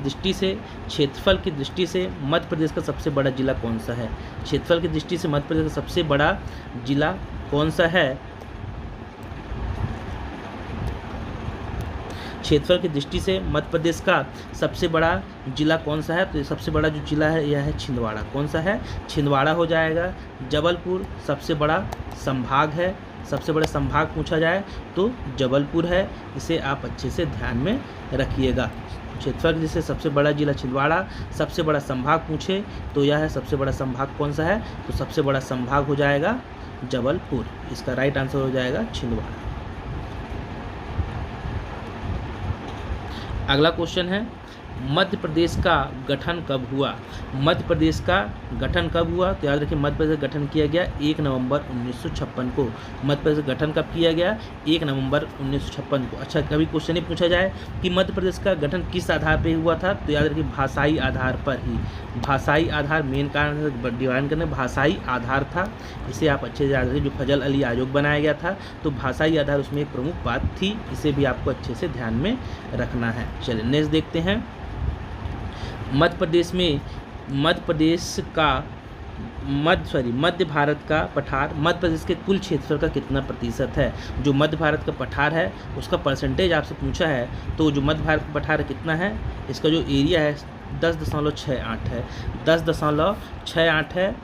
दृष्टि से मध्य प्रदेश का सबसे बड़ा जिला कौन सा है? क्षेत्रफल की दृष्टि से मध्य प्रदेश का सबसे बड़ा जिला कौन सा है? क्षेत्रफल की दृष्टि से मध्य प्रदेश का सबसे बड़ा जिला कौन सा है? तो सबसे बड़ा जो जिला है यह है छिंदवाड़ा। कौन सा है? छिंदवाड़ा हो जाएगा। जबलपुर सबसे बड़ा संभाग है। सबसे बड़ा संभाग पूछा जाए तो जबलपुर है। इसे आप अच्छे से ध्यान में रखिएगा। क्षेत्रफल की दृष्टि से सबसे बड़ा जिला छिंदवाड़ा। सबसे बड़ा संभाग पूछे तो यह है, सबसे बड़ा संभाग कौन सा है? तो सबसे बड़ा संभाग हो जाएगा जबलपुर। इसका राइट आंसर हो जाएगा छिंदवाड़ा। अगला क्वेश्चन है, मध्य प्रदेश का गठन कब हुआ? मध्य प्रदेश का गठन कब हुआ? तो याद रखिए, मध्य प्रदेश का गठन किया गया 1 नवंबर 1956 को। मध्य प्रदेश का गठन कब किया गया? 1 नवंबर 1956 को। अच्छा, कभी क्वेश्चन ही पूछा जाए कि मध्य प्रदेश का गठन किस आधार पर हुआ था? तो याद रखिए, भाषाई आधार पर ही। भाषाई आधार मेन कारण डिवाइन करने, भाषाई आधार था। इसे आप अच्छे से याद रखिए। जो फजल अली आयोग बनाया गया था तो भाषाई आधार उसमें एक प्रमुख बात थी। इसे भी आपको अच्छे से ध्यान में रखना है। चलिए नेक्स्ट देखते हैं, मध्य भारत का पठार मध्य प्रदेश के कुल क्षेत्रफल का कितना प्रतिशत है? जो मध्य भारत का पठार है उसका परसेंटेज आपसे पूछा है। तो जो मध्य भारत का पठार कितना है, इसका जो एरिया है 10.68 है। 10.68 है,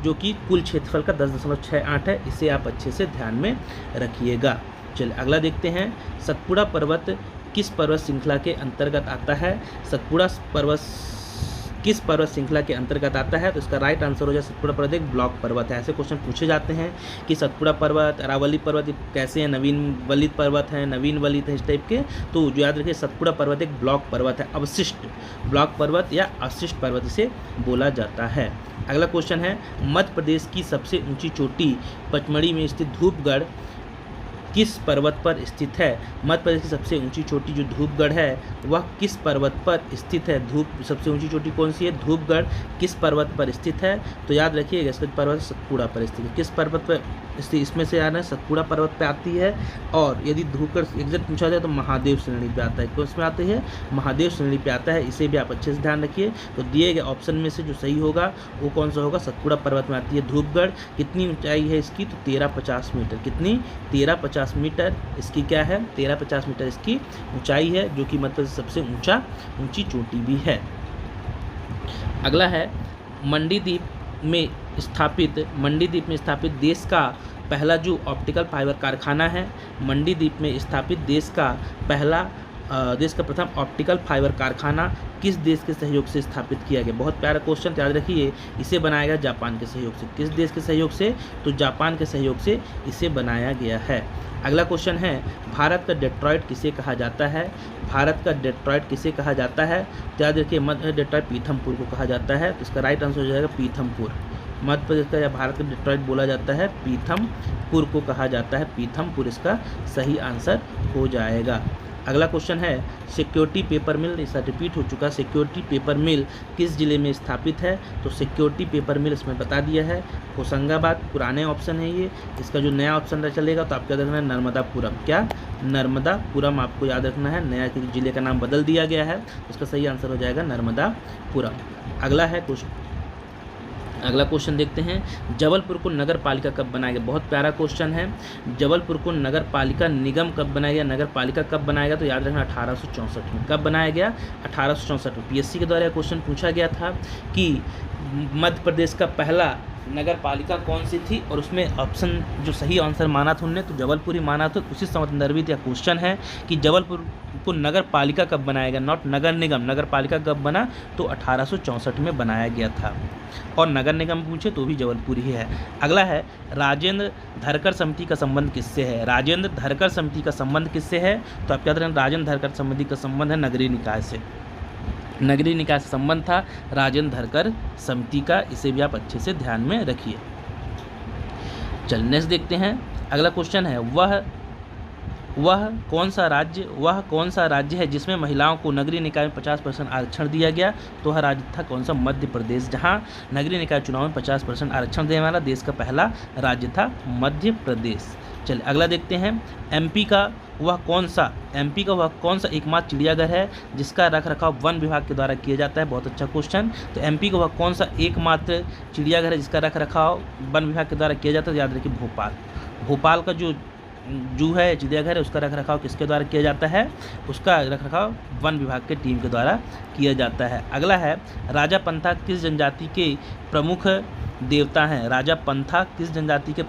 जो कि कुल क्षेत्रफल का 10.68 है। इसे आप अच्छे से ध्यान में रखिएगा। चलिए अगला देखते हैं, सतपुड़ा पर्वत किस पर्वत श्रृंखला के अंतर्गत आता है? सतपुड़ा पर्वत किस पर्वत श्रृंखला के अंतर्गत आता है? तो इसका राइट आंसर हो जाए सतपुड़ा पर्वत एक ब्लॉक पर्वत है। ऐसे क्वेश्चन पूछे जाते हैं कि सतपुड़ा पर्वत, अरावली पर्वत कैसे हैं, नवीन वलित पर्वत हैं, नवीन वलित है, इस टाइप के। तो जो याद रखिए, सतपुड़ा पर्वत एक ब्लॉक पर्वत है, अवशिष्ट ब्लॉक पर्वत या अवशिष्ट पर्वत इसे बोला जाता है। अगला क्वेश्चन है, मध्य प्रदेश की सबसे ऊंची चोटी पचमढ़ी में स्थित धूपगढ़ किस पर्वत पर स्थित है? मध्य प्रदेश की सबसे ऊंची चोटी जो धूपगढ़ है वह किस पर्वत पर स्थित है? सबसे ऊंची चोटी कौन सी है? धूपगढ़ किस पर्वत पर स्थित है? तो याद रखिएगा, इसका पर्वत सतपुड़ा पर स्थित है। किस पर्वत पर स्थित? इसमें से याद है सतपुड़ा पर्वत पे आती है। और यदि धूपगढ़ एग्जैक्ट पूछा जाए तो महादेव श्रेणी पे आता है। कौन इसमें आती है? महादेव श्रेणी पे आता है। इसे भी आप अच्छे से ध्यान रखिए। तो दिए गए ऑप्शन में से जो सही होगा वो कौन सा होगा? सतपुड़ा पर्वत में आती है धूपगढ़। कितनी ऊंचाई है इसकी? तो 1350 मीटर। कितनी? 1350 मीटर इसकी क्या है? 1350 मीटर इसकी ऊंचाई है, जो कि मतलब सबसे ऊंची चोटी भी है। अगला है, मंडीदीप में स्थापित देश का पहला जो ऑप्टिकल फाइबर कारखाना है। मंडीदीप में स्थापित देश का प्रथम ऑप्टिकल फाइबर कारखाना किस देश के सहयोग से स्थापित किया गया? बहुत प्यारा क्वेश्चन, याद रखिए। इसे बनाया गया जापान के सहयोग से। किस देश के सहयोग से? तो जापान के सहयोग से इसे बनाया गया है। अगला क्वेश्चन है, भारत का डेट्रॉइट किसे कहा जाता है? भारत का डेट्रॉइट किसे कहा जाता है? तो याद रखिए, मध्य डेट्रॉइट पीथमपुर को कहा जाता है। तो इसका राइट आंसर हो जाएगा पीथमपुर। मध्य प्रदेश का या भारत का डेट्रॉइट बोला जाता है, पीथमपुर को कहा जाता है। पीथमपुर इसका सही आंसर हो जाएगा। अगला क्वेश्चन है सिक्योरिटी पेपर मिल, इसका रिपीट हो चुका, सिक्योरिटी पेपर मिल किस जिले में स्थापित है? तो सिक्योरिटी पेपर मिल इसमें बता दिया है होशंगाबाद, पुराने ऑप्शन है ये। इसका जो नया ऑप्शन चलेगा तो आपको याद रखना है नर्मदापुरम। क्या? नर्मदापुरम आपको याद रखना है, नया जिले का नाम बदल दिया गया है, उसका सही आंसर हो जाएगा नर्मदापुरम। अगला क्वेश्चन देखते हैं, जबलपुर को नगर पालिका कब बनाया गया? बहुत प्यारा क्वेश्चन है। जबलपुर को नगर पालिका निगम कब बनाया गया, नगर पालिका कब बनाया गया? तो याद रखना 1864 में। कब बनाया गया? 1864 में। पीएससी के द्वारा क्वेश्चन पूछा गया था कि मध्य प्रदेश का पहला नगर पालिका कौन सी थी, और उसमें ऑप्शन जो सही आंसर माना था उनने तो जबलपुर ही माना था। उसी संदर्भित यह क्वेश्चन है कि जबलपुर को नगर पालिका कब बनाया गया, नॉट नगर निगम। नगर पालिका कब बना? तो 1864 में बनाया गया था। और नगर निगम पूछे तो भी जबलपुर ही है। अगला है, राजेंद्र धरकर समिति का संबंध किससे है? राजेंद्र धरकर समिति का संबंध किससे है? तो आप याद रखें, राजेंद्र धरकर समिति का संबंध है नगरीय निकाय से। नगरीय निकाय से संबंध था राजेंद्र धरकर समिति का, इसे भी आप अच्छे से ध्यान में रखिए। चल नेक्स्ट देखते हैं। अगला क्वेश्चन है, वह कौन सा राज्य है जिसमें महिलाओं को नगरीय निकाय में 50% आरक्षण दिया गया? तो वह राज्य था कौन सा? मध्य प्रदेश, जहां नगरीय निकाय चुनाव में 50% आरक्षण देने वाला देश का पहला राज्य था मध्य प्रदेश। चलिए अगला देखते हैं, एमपी का वह कौन सा एकमात्र चिड़ियाघर है जिसका रखरखाव वन विभाग के द्वारा किया जाता है? बहुत अच्छा क्वेश्चन। तो एमपी का वह कौन सा एकमात्र चिड़ियाघर है जिसका रखरखाव वन विभाग के द्वारा किया जाता है? याद रखिए भोपाल का जो जू है, चिड़ियाघर है, उसका रखरखाव किसके द्वारा किया जाता है? उसका रखरखाव वन विभाग के टीम के द्वारा किया जाता है। अगला है, राजा पंथा किस जनजाति के प्रमुख देवता हैं? राजा पंथा किस जनजाति के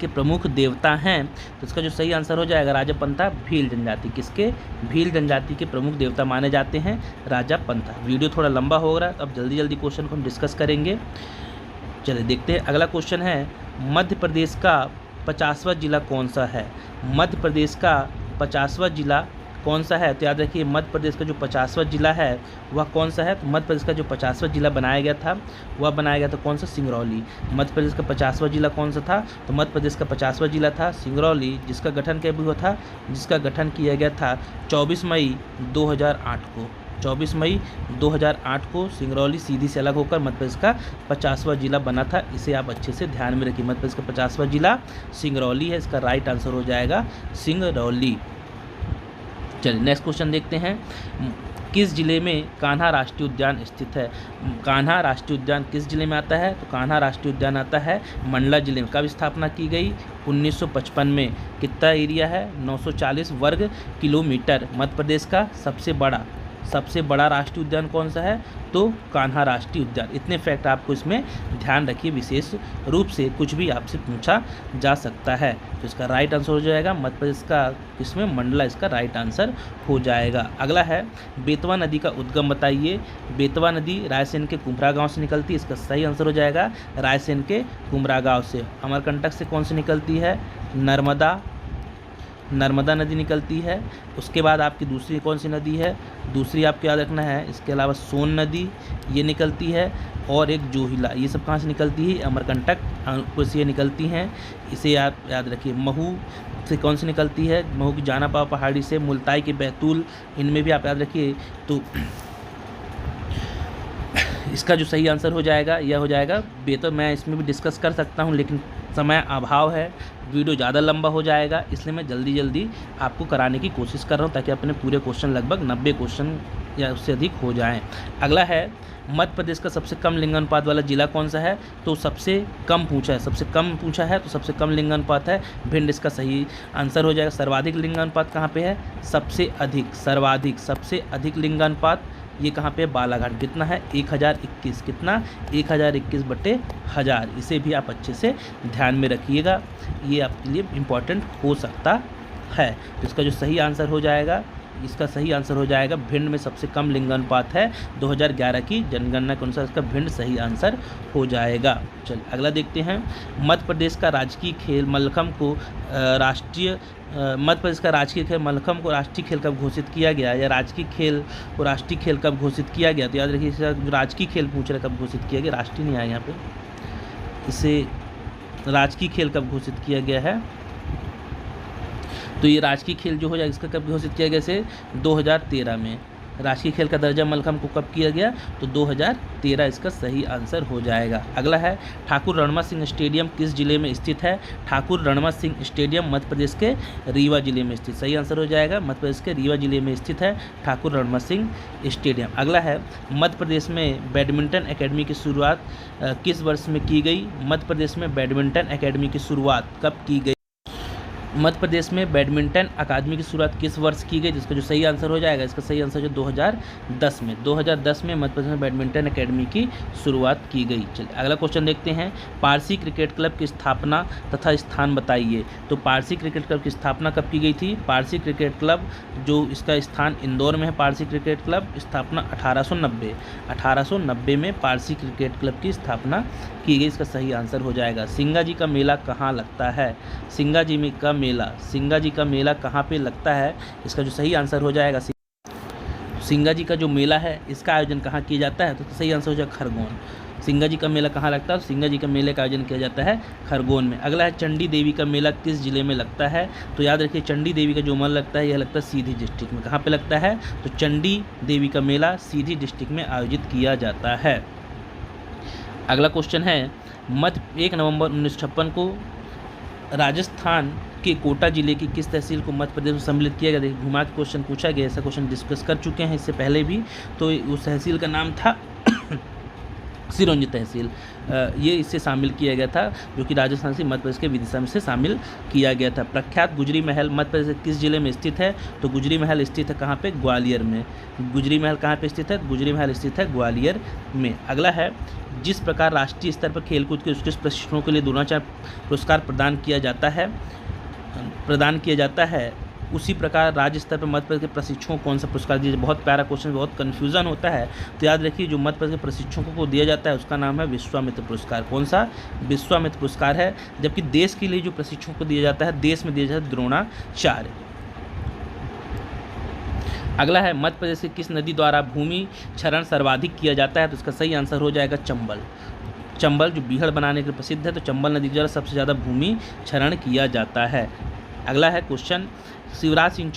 प्रमुख देवता हैं? तो इसका जो सही आंसर हो जाएगा राजा पंथा भील जनजाति। किसके? भील जनजाति के प्रमुख देवता माने जाते हैं राजा पंथा। वीडियो थोड़ा लंबा हो रहा है तो अब जल्दी क्वेश्चन को हम डिस्कस करेंगे। चलिए देखते हैं। अगला क्वेश्चन है, मध्य प्रदेश का 50वां जिला कौन सा है? मध्य प्रदेश का 50वां जिला कौन सा है? तो याद रखिए मध्य प्रदेश का जो 50वां जिला है वह कौन सा है? तो मध्य प्रदेश का जो 50वां जिला बनाया गया था वह बनाया गया था कौन सा? सिंगरौली। मध्य प्रदेश का 50वां जिला कौन सा था? तो मध्य प्रदेश का 50वां जिला था सिंगरौली, जिसका गठन कब हुआ था? जिसका गठन किया गया था 24 मई 2008 को। 24 मई 2008 को सिंगरौली सीधी से अलग होकर मध्य प्रदेश का 50वां जिला बना था। इसे आप अच्छे से ध्यान में रखिए। मध्य प्रदेश का 50वां जिला सिंगरौली है, इसका राइट आंसर हो जाएगा सिंगरौली। चलिए नेक्स्ट क्वेश्चन देखते हैं, किस जिले में कान्हा राष्ट्रीय उद्यान स्थित है? कान्हा राष्ट्रीय उद्यान किस जिले में आता है? तो कान्हा राष्ट्रीय उद्यान आता है मंडला जिले में। कब स्थापना की गई? 1955 में। कितना एरिया है? 940 वर्ग किलोमीटर। मध्य प्रदेश का सबसे बड़ा राष्ट्रीय उद्यान कौन सा है? तो कान्हा राष्ट्रीय उद्यान। इतने फैक्ट आपको इसमें ध्यान रखिए, विशेष रूप से कुछ भी आपसे पूछा जा सकता है। तो इसका राइट आंसर हो जाएगा मध्य प्रदेश का किसमें? मंडला, इसका राइट आंसर हो जाएगा। अगला है, बेतवा नदी का उद्गम बताइए। बेतवा नदी रायसेन के कुम्हरा गांव से निकलती है, इसका सही आंसर हो जाएगा रायसेन के कुम्हरा गांव से। अमरकंटक से कौन सी निकलती है? नर्मदा नदी निकलती है। उसके बाद आपकी दूसरी कौन सी नदी है? दूसरी आपको याद रखना है, इसके अलावा सोन नदी ये निकलती है, और एक जोहिला। ये सब कहाँ से निकलती है? अमरकंटक से ये निकलती हैं। इसे आप याद रखिए। महू से कौन सी निकलती है? महू की जानापा पहाड़ी से। मुल्ताई के बैतूल, इनमें भी आप याद रखिए। तो इसका जो सही आंसर हो जाएगा यह हो जाएगा बेतवा। मैं इसमें भी डिस्कस कर सकता हूँ लेकिन समय अभाव है, वीडियो ज़्यादा लंबा हो जाएगा, इसलिए मैं जल्दी आपको कराने की कोशिश कर रहा हूँ ताकि अपने पूरे क्वेश्चन लगभग 90 क्वेश्चन या उससे अधिक हो जाएं। अगला है, मध्य प्रदेश का सबसे कम लिंगानुपात वाला जिला कौन सा है? तो सबसे कम पूछा है तो सबसे कम लिंगानुपात है भिंड, इसका सही आंसर हो जाएगा। सर्वाधिक लिंगानुपात कहाँ पे है? सबसे अधिक लिंगानुपात ये कहाँ पे? बालाघाट। कितना है? 1021। कितना? 1021/1000। इसे भी आप अच्छे से ध्यान में रखिएगा, ये आपके लिए इम्पोर्टेंट हो सकता है। तो इसका जो सही आंसर हो जाएगा, भिंड में सबसे कम लिंगानुपात है। 2011 की जनगणना के अनुसार इसका भिंड सही आंसर हो जाएगा। चलिए अगला देखते हैं, मध्य प्रदेश का राजकीय खेल मल्लखम्ब को राष्ट्रीय खेल कब घोषित किया गया? या राजकीय खेल को राष्ट्रीय खेल कब घोषित किया गया? तो याद रखिए, जो राजकीय खेल पूछ रहे कब घोषित किया गया, राष्ट्रीय नहीं आया यहाँ पे, इसे राजकीय खेल कब घोषित किया गया है? तो ये राजकीय खेल जो हो जाएगा इसका कब घोषित किया गया इसे 2013 में। राजकीय खेल का दर्जा मलखम्ब को कब किया गया तो 2013 इसका सही आंसर हो जाएगा। अगला है ठाकुर रणमा सिंह स्टेडियम किस जिले में स्थित है। ठाकुर रणमा सिंह स्टेडियम मध्य प्रदेश के रीवा जिले में स्थित, सही आंसर हो जाएगा मध्य प्रदेश के रीवा जिले में स्थित है ठाकुर रणमा सिंह स्टेडियम। अगला है मध्य प्रदेश में बैडमिंटन एकेडमी की शुरुआत किस वर्ष में की गई। मध्य प्रदेश में बैडमिंटन एकेडमी की शुरुआत कब की गई। मध्य प्रदेश में बैडमिंटन अकादमी की शुरुआत किस वर्ष की गई, जिसका जो सही आंसर हो जाएगा इसका सही आंसर जो 2010 में 2010 में मध्य प्रदेश में बैडमिंटन एकेडमी की शुरुआत की गई। चलिए अगला क्वेश्चन देखते हैं। पारसी क्रिकेट क्लब की स्थापना तथा स्थान बताइए। तो पारसी क्रिकेट क्लब की स्थापना कब की गई थी। पारसी क्रिकेट क्लब जो इसका स्थान इंदौर में है। पारसी क्रिकेट क्लब स्थापना 1890 में पारसी क्रिकेट क्लब की स्थापना की गई, इसका सही आंसर हो जाएगा। सिंगा जी का मेला कहाँ लगता है। सिंगा जी का मेला कहाँ पे लगता है, इसका जो सही आंसर हो जाएगा सिंगा जी का जो मेला है इसका आयोजन कहाँ किया जाता है, तो सही आंसर हो जाएगा खरगोन। सिंगा जी का मेला कहाँ लगता है, सिंगा जी का मेले का आयोजन किया जाता है खरगोन में। अगला है चंडी देवी का मेला किस जिले में लगता है। तो याद रखिए चंडी देवी का जो मेला लगता है यह लगता है सीधी डिस्ट्रिक्ट में। कहाँ पे लगता है तो चंडी देवी का मेला सीधी डिस्ट्रिक्ट में आयोजित किया जाता है। अगला क्वेश्चन है 1 नवंबर 1956 को राजस्थान के कोटा जिले की किस तहसील को मध्य प्रदेश में सम्मिलित किया गया। देखिए घुमा के क्वेश्चन पूछा गया, ऐसा क्वेश्चन डिस्कस कर चुके हैं इससे पहले भी। तो उस तहसील का नाम था सिरोंज तहसील। ये इससे शामिल किया गया था जो कि राजस्थान से मध्य प्रदेश के विदिशा में से शामिल किया गया था। प्रख्यात गुजरी महल मध्य प्रदेश के किस जिले में स्थित है। तो गुजरी महल स्थित है कहाँ पे, ग्वालियर में। गुजरी महल कहाँ पे स्थित है, गुजरी महल स्थित है ग्वालियर में। अगला है जिस प्रकार राष्ट्रीय स्तर पर खेलकूद के उत्कृष्ट प्रशिक्षणों के लिए द्रोणाचार्य पुरस्कार प्रदान किया जाता है उसी प्रकार राज्य स्तर पर मध्य प्रदेश के प्रशिक्षकों को कौन सा पुरस्कार दिया। बहुत प्यारा क्वेश्चन, बहुत कन्फ्यूजन होता है। तो याद रखिए जो मध्य प्रदेश के प्रशिक्षकों को दिया जाता है उसका नाम है विश्वामित्र पुरस्कार। कौन सा, विश्वामित्र पुरस्कार है। जबकि देश के लिए जो प्रशिक्षकों को दिया जाता है देश में दिया जाता है द्रोणाचार्य। अगला है मध्य प्रदेश की किस नदी द्वारा भूमि क्षरण सर्वाधिक किया जाता है। तो इसका सही आंसर हो जाएगा चंबल जो बीहड़ बनाने के लिए प्रसिद्ध है। तो चंबल नदी द्वारा सबसे ज़्यादा भूमि क्षरण किया जाता है। अगला है क्वेश्चन शिवराज सिंह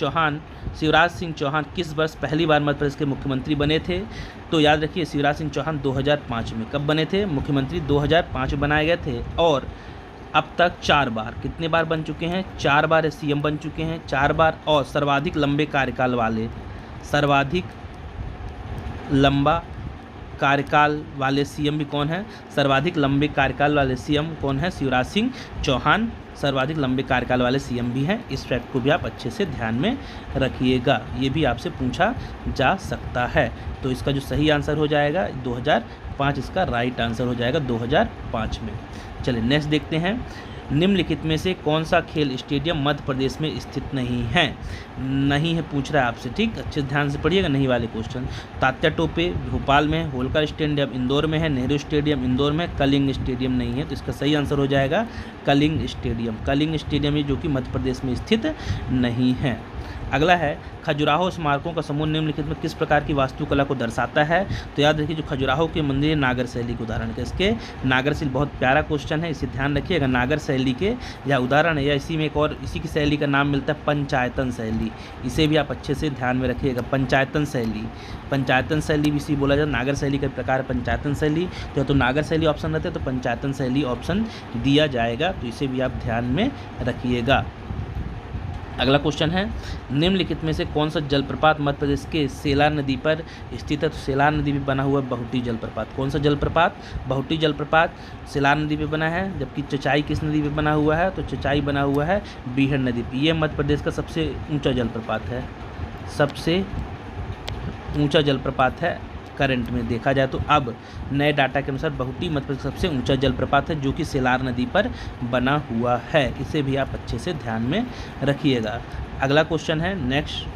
चौहान किस वर्ष पहली बार मध्य प्रदेश के मुख्यमंत्री बने थे। तो याद रखिए शिवराज सिंह चौहान 2005 में कब बने थे, मुख्यमंत्री 2005 में बनाए गए थे। और अब तक 4 बार, कितने बार बन चुके हैं, 4 बार सीएम बन चुके हैं 4 बार। और सर्वाधिक लंबे कार्यकाल वाले सीएम भी कौन है, सर्वाधिक लंबे कार्यकाल वाले सीएम कौन है, शिवराज सिंह चौहान सर्वाधिक लंबे कार्यकाल वाले सीएम भी हैं। इस फैक्ट को भी आप अच्छे से ध्यान में रखिएगा, ये भी आपसे पूछा जा सकता है। तो इसका जो सही आंसर हो जाएगा 2005, इसका राइट आंसर हो जाएगा 2005 में। चलिए नेक्स्ट देखते हैं। निम्नलिखित में से कौन सा खेल स्टेडियम मध्य प्रदेश में स्थित नहीं है पूछ रहा है आपसे, ठीक। अच्छे ध्यान से पढ़िएगा नहीं वाले क्वेश्चन। तात्या टोपे भोपाल में है, होलकर स्टेडियम इंदौर में है, नेहरू स्टेडियम इंदौर में, कलिंग स्टेडियम नहीं है। तो इसका सही आंसर हो जाएगा कलिंग स्टेडियम जो कि मध्य प्रदेश में स्थित नहीं है। अगला है खजुराहो स्मारकों का समूह निम्नलिखित में किस प्रकार की वास्तुकला को दर्शाता है। तो याद रखिए जो खजुराहो के मंदिर नागर शैली के उदाहरण है। इसके नागर शैली बहुत प्यारा क्वेश्चन है, इसे ध्यान रखिएगा। नागर शैली के या उदाहरण है, या इसी में एक और इसी की शैली का नाम मिलता है पंचायतन शैली। इसे भी आप अच्छे से ध्यान में रखिएगा। पंचायतन शैली भी इसी बोला जाता है। नागर शैली का प्रकार पंचायतन शैली, तो नागर शैली ऑप्शन रहता है तो पंचायतन शैली ऑप्शन दिया जाएगा। तो इसे भी आप ध्यान में रखिएगा। अगला क्वेश्चन है निम्नलिखित में से कौन सा जलप्रपात मध्य प्रदेश के सेलार नदी पर स्थित है। तो सेलार नदी पे बना हुआ बहुटी जलप्रपात। कौन सा जलप्रपात, बहुटी जलप्रपात सेलार नदी पे बना है। जबकि चचाई किस नदी पे बना हुआ है, तो चचाई बना हुआ है बीहड़ नदी पे। ये मध्य प्रदेश का सबसे ऊंचा जलप्रपात है, सबसे ऊंचा जलप्रपात है करंट में देखा जाए तो। अब नए डाटा के अनुसार बहुटी मध्य प्रदेश का सबसे ऊंचा जलप्रपात है जो कि सेलार नदी पर बना हुआ है। इसे भी आप अच्छे से ध्यान में रखिएगा। अगला क्वेश्चन है नेक्स्ट,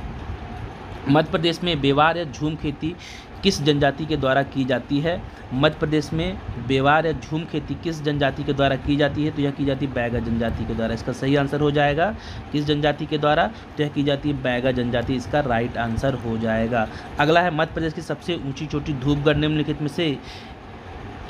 मध्य प्रदेश में बेवार या झूम खेती किस जनजाति के द्वारा की जाती है। मध्य प्रदेश में बेवार या झूम खेती किस जनजाति के द्वारा की जाती है। तो यह की जाती है बैगा जनजाति के द्वारा। इसका सही आंसर हो जाएगा किस जनजाति के द्वारा, तो यह की जाती है बैगा जनजाति, इसका राइट आंसर हो जाएगा। अगला है मध्य प्रदेश की सबसे ऊंची चोटी धूपगढ़ निम्नलिखित में से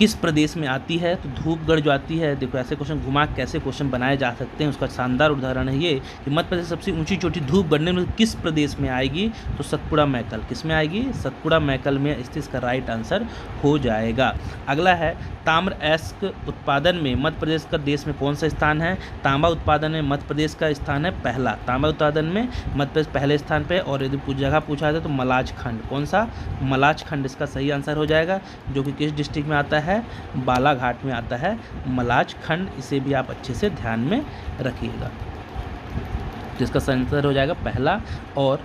किस प्रदेश में आती है? तो धूपगढ़ जो आती है, देखो ऐसे क्वेश्चन घुमा कैसे क्वेश्चन बनाए जा सकते हैं, उसका शानदार उदाहरण है ये कि मध्य प्रदेश सबसे ऊंची चोटी धूपगढ़ में किस प्रदेश में आएगी? तो सतपुड़ा मैकल। किस में आएगी? सतपुड़ा मैकल में स्थित इसका राइट आंसर हो जाएगा। अगला है ताम्र अयस्क उत्पादन में मध्य प्रदेश का देश में कौन सा स्थान है? तांबा उत्पादन में मध्य प्रदेश का स्थान है पहला। तांबा उत्पादन में मध्य प्रदेश पहले स्थान पे, और यदि कुछ जगह पूछा जाए तो मलाज खंड। कौन सा? मलाज खंड इसका सही आंसर हो जाएगा, जो कि किस डिस्ट्रिक्ट में आता है? बालाघाट में आता है मलाज खंड। इसे भी आप अच्छे से ध्यान में रखिएगा। जिसका सही आंसर हो जाएगा पहला, और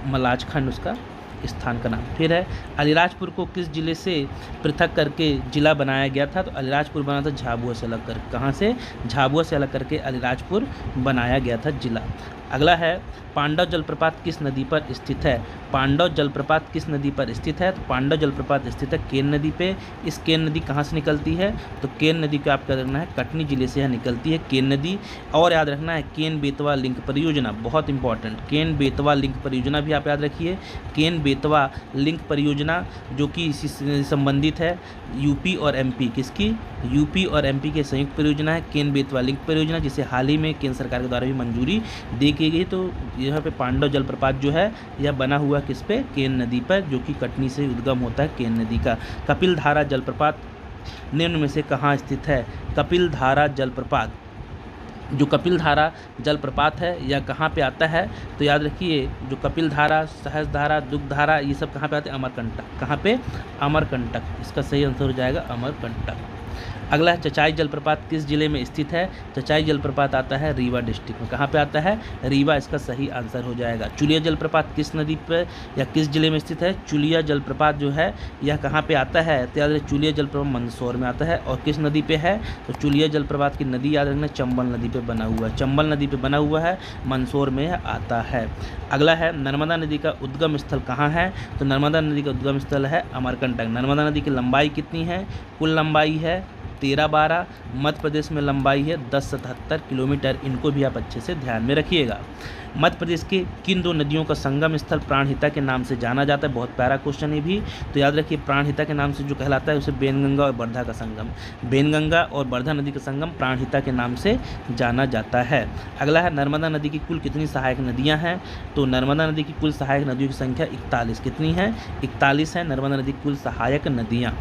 मलाज खंड उसका स्थान का नाम। फिर है अलीराजपुर को किस जिले से पृथक करके जिला बनाया गया था? तो अलीराजपुर बना था झाबुआ से अलग कर। कहाँ से? झाबुआ से अलग करके अलीराजपुर बनाया गया था जिला। अगला है पांडव जलप्रपात किस नदी पर स्थित है? पांडव जलप्रपात किस नदी पर स्थित है? तो पांडव जलप्रपात स्थित है केन नदी पे। इस केन नदी कहाँ से निकलती है? तो केन नदी को आपको याद रखना है कटनी जिले से यह निकलती है केन नदी। और याद रखना है केन बेतवा लिंक परियोजना, बहुत इंपॉर्टेंट। केन बेतवा लिंक परियोजना भी आप याद रखिए। केन बेतवा लिंक परियोजना जो कि इसी से संबंधित है यूपी और एमपी। किसकी? यूपी और एमपी के संयुक्त परियोजना है केन बेतवा लिंक परियोजना, जिसे हाल ही में केंद्र सरकार के द्वारा भी मंजूरी दी गई। तो यहाँ पे पांडव जलप्रपात जो है यह बना हुआ किस पे? केन नदी पर, जो कि कटनी से उद्गम होता है केन नदी का। कपिलधारा जलप्रपात निम्न में से कहाँ स्थित है? कपिलधारा जलप्रपात, जो कपिलधारा जलप्रपात है यह कहाँ पे आता है? तो याद रखिए जो कपिलधारा, सहस्रधारा, दुग्धधारा, ये सब कहाँ पे आते हैं? अमरकंटक। कहाँ पे? अमरकंटक। इसका सही आंसर हो जाएगा अमरकंटक। अगला है चचाई जलप्रपात किस जिले में स्थित है? चचाई जलप्रपात आता है रीवा डिस्ट्रिक्ट में। कहाँ पे आता है? रीवा इसका सही आंसर हो जाएगा। चुलिया जलप्रपात किस नदी पर या किस जिले में स्थित है? चुलिया जलप्रपात जो है यह कहाँ पे आता है? तो याद रखिए चुलिया जलप्रपात मंदसौर में आता है। और किस नदी पे है? तो चुलिया जलप्रपात की नदी याद रखना चंबल नदी पे बना हुआ है। चंबल नदी पे बना हुआ है, मंदसौर में आता है। अगला है नर्मदा नदी का उद्गम स्थल कहाँ है? तो नर्मदा नदी का उद्गम स्थल है अमरकंटक। नर्मदा नदी की लंबाई कितनी है? कुल लंबाई है 13-12। मध्य प्रदेश में लंबाई है 1077 किलोमीटर। इनको भी आप अच्छे से ध्यान में रखिएगा। मध्य प्रदेश के किन दो नदियों का संगम स्थल प्राणहिता के नाम से जाना जाता है? बहुत प्यारा क्वेश्चन है भी। तो याद रखिए प्राणहिता के नाम से जो कहलाता है उसे बेनगंगा और बर्धा का संगम। बेनगंगा और बर्धा नदी का संगम प्राणहिता के नाम से जाना जाता है। अगला है नर्मदा नदी की कुल कितनी सहायक नदियाँ हैं? तो नर्मदा नदी की कुल सहायक नदियों की संख्या 41। कितनी है? 41 है नर्मदा नदी की कुल सहायक नदियाँ।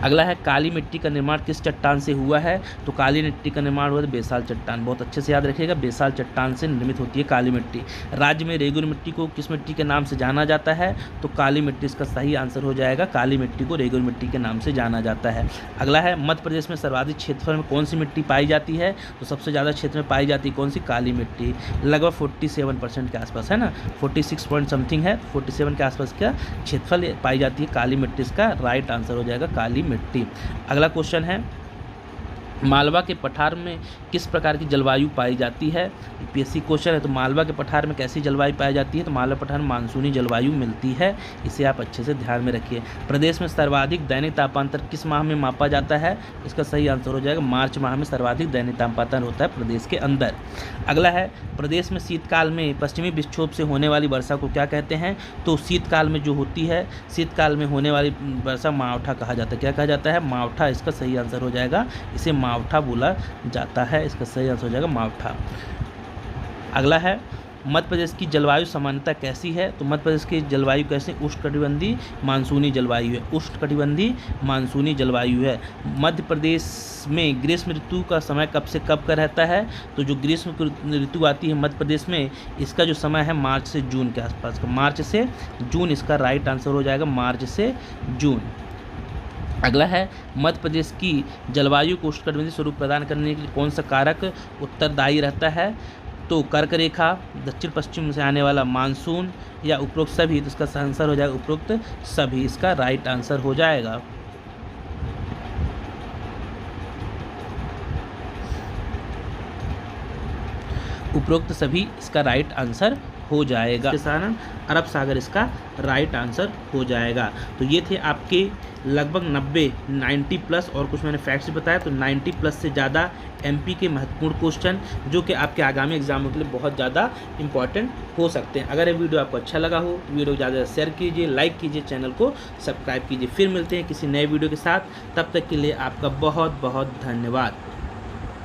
अगला है काली मिट्टी का निर्माण किस चट्टान से हुआ है? तो काली मिट्टी का निर्माण हुआ है बेसाल चट्टान। बहुत अच्छे से याद रखिएगा, बेसाल चट्टान से निर्मित होती है काली मिट्टी। राज्य में रेगुर मिट्टी को किस मिट्टी के नाम से जाना जाता है? तो काली मिट्टी इसका सही आंसर हो जाएगा। काली मिट्टी को रेगुर मिट्टी के नाम से जाना जाता है। अगला है मध्य प्रदेश में सर्वाधिक क्षेत्रफल में कौन सी मिट्टी पाई जाती है? तो सबसे ज़्यादा क्षेत्र में पाई जाती है कौन सी? काली मिट्टी। लगभग 47% के आसपास है ना, 46 पॉइंट समथिंग है, 47 के आसपास का क्षेत्रफल पाई जाती है काली मिट्टी। इसका राइट आंसर हो जाएगा काली मिट्टी। अगला क्वेश्चन है मालवा के पठार में किस प्रकार की जलवायु पाई जाती है? यूपीएससी क्वेश्चन है। तो मालवा के पठार में कैसी जलवायु पाई जाती है? तो मालवा पठार में मानसूनी जलवायु मिलती है। इसे आप अच्छे से ध्यान में रखिए। प्रदेश में सर्वाधिक दैनिक तापांतर किस माह में मापा जाता है? इसका सही आंसर हो जाएगा मार्च माह में सर्वाधिक दैनिक तापांतर होता है प्रदेश के अंदर। अगला है प्रदेश में शीतकाल में पश्चिमी विक्षोभ से होने वाली वर्षा को क्या कहते हैं? तो शीतकाल में जो होती है, शीतकाल में होने वाली वर्षा मावठा कहा जाता है। क्या कहा जाता है? मावठा। इसका सही आंसर हो जाएगा, इसे मावठा बोला जाता है। इसका सही आंसर हो जाएगा मावठा। अगला है मध्य प्रदेश की जलवायु सामान्यता कैसी है? तो मध्य प्रदेश की जलवायु कैसी? उष्णकटिबंधीय मानसूनी जलवायु है। उष्णकटिबंधीय मानसूनी जलवायु है। मध्य प्रदेश में ग्रीष्म ऋतु का समय कब से कब का रहता है? तो जो ग्रीष्म ऋतु आती है मध्य प्रदेश में, इसका जो समय है मार्च से जून के आसपास का। मार्च से जून इसका राइट आंसर हो जाएगा, मार्च से जून। अगला है मध्य प्रदेश की जलवायु को उष्णकटिबंधीय स्वरूप प्रदान करने के लिए कौन सा कारक उत्तरदायी रहता है? तो कर्क रेखा, दक्षिण पश्चिम से आने वाला मानसून या उपरोक्त सभी। तो इसका आंसर हो जाएगा उपरोक्त सभी। इसका राइट आंसर हो जाएगा। उपरोक्त सभी इसका राइट आंसर हो जाएगा। किसान अरब सागर इसका राइट आंसर हो जाएगा। तो ये थे आपके लगभग 90 प्लस, और कुछ मैंने फैक्ट्स बताया, तो 90 प्लस से ज़्यादा एमपी के महत्वपूर्ण क्वेश्चन जो कि आपके आगामी एग्जामों के लिए बहुत ज़्यादा इंपॉर्टेंट हो सकते हैं। अगर ये वीडियो आपको अच्छा लगा हो, वीडियो को ज़्यादा शेयर कीजिए, लाइक कीजिए, चैनल को सब्सक्राइब कीजिए। फिर मिलते हैं किसी नए वीडियो के साथ, तब तक के लिए आपका बहुत बहुत धन्यवाद।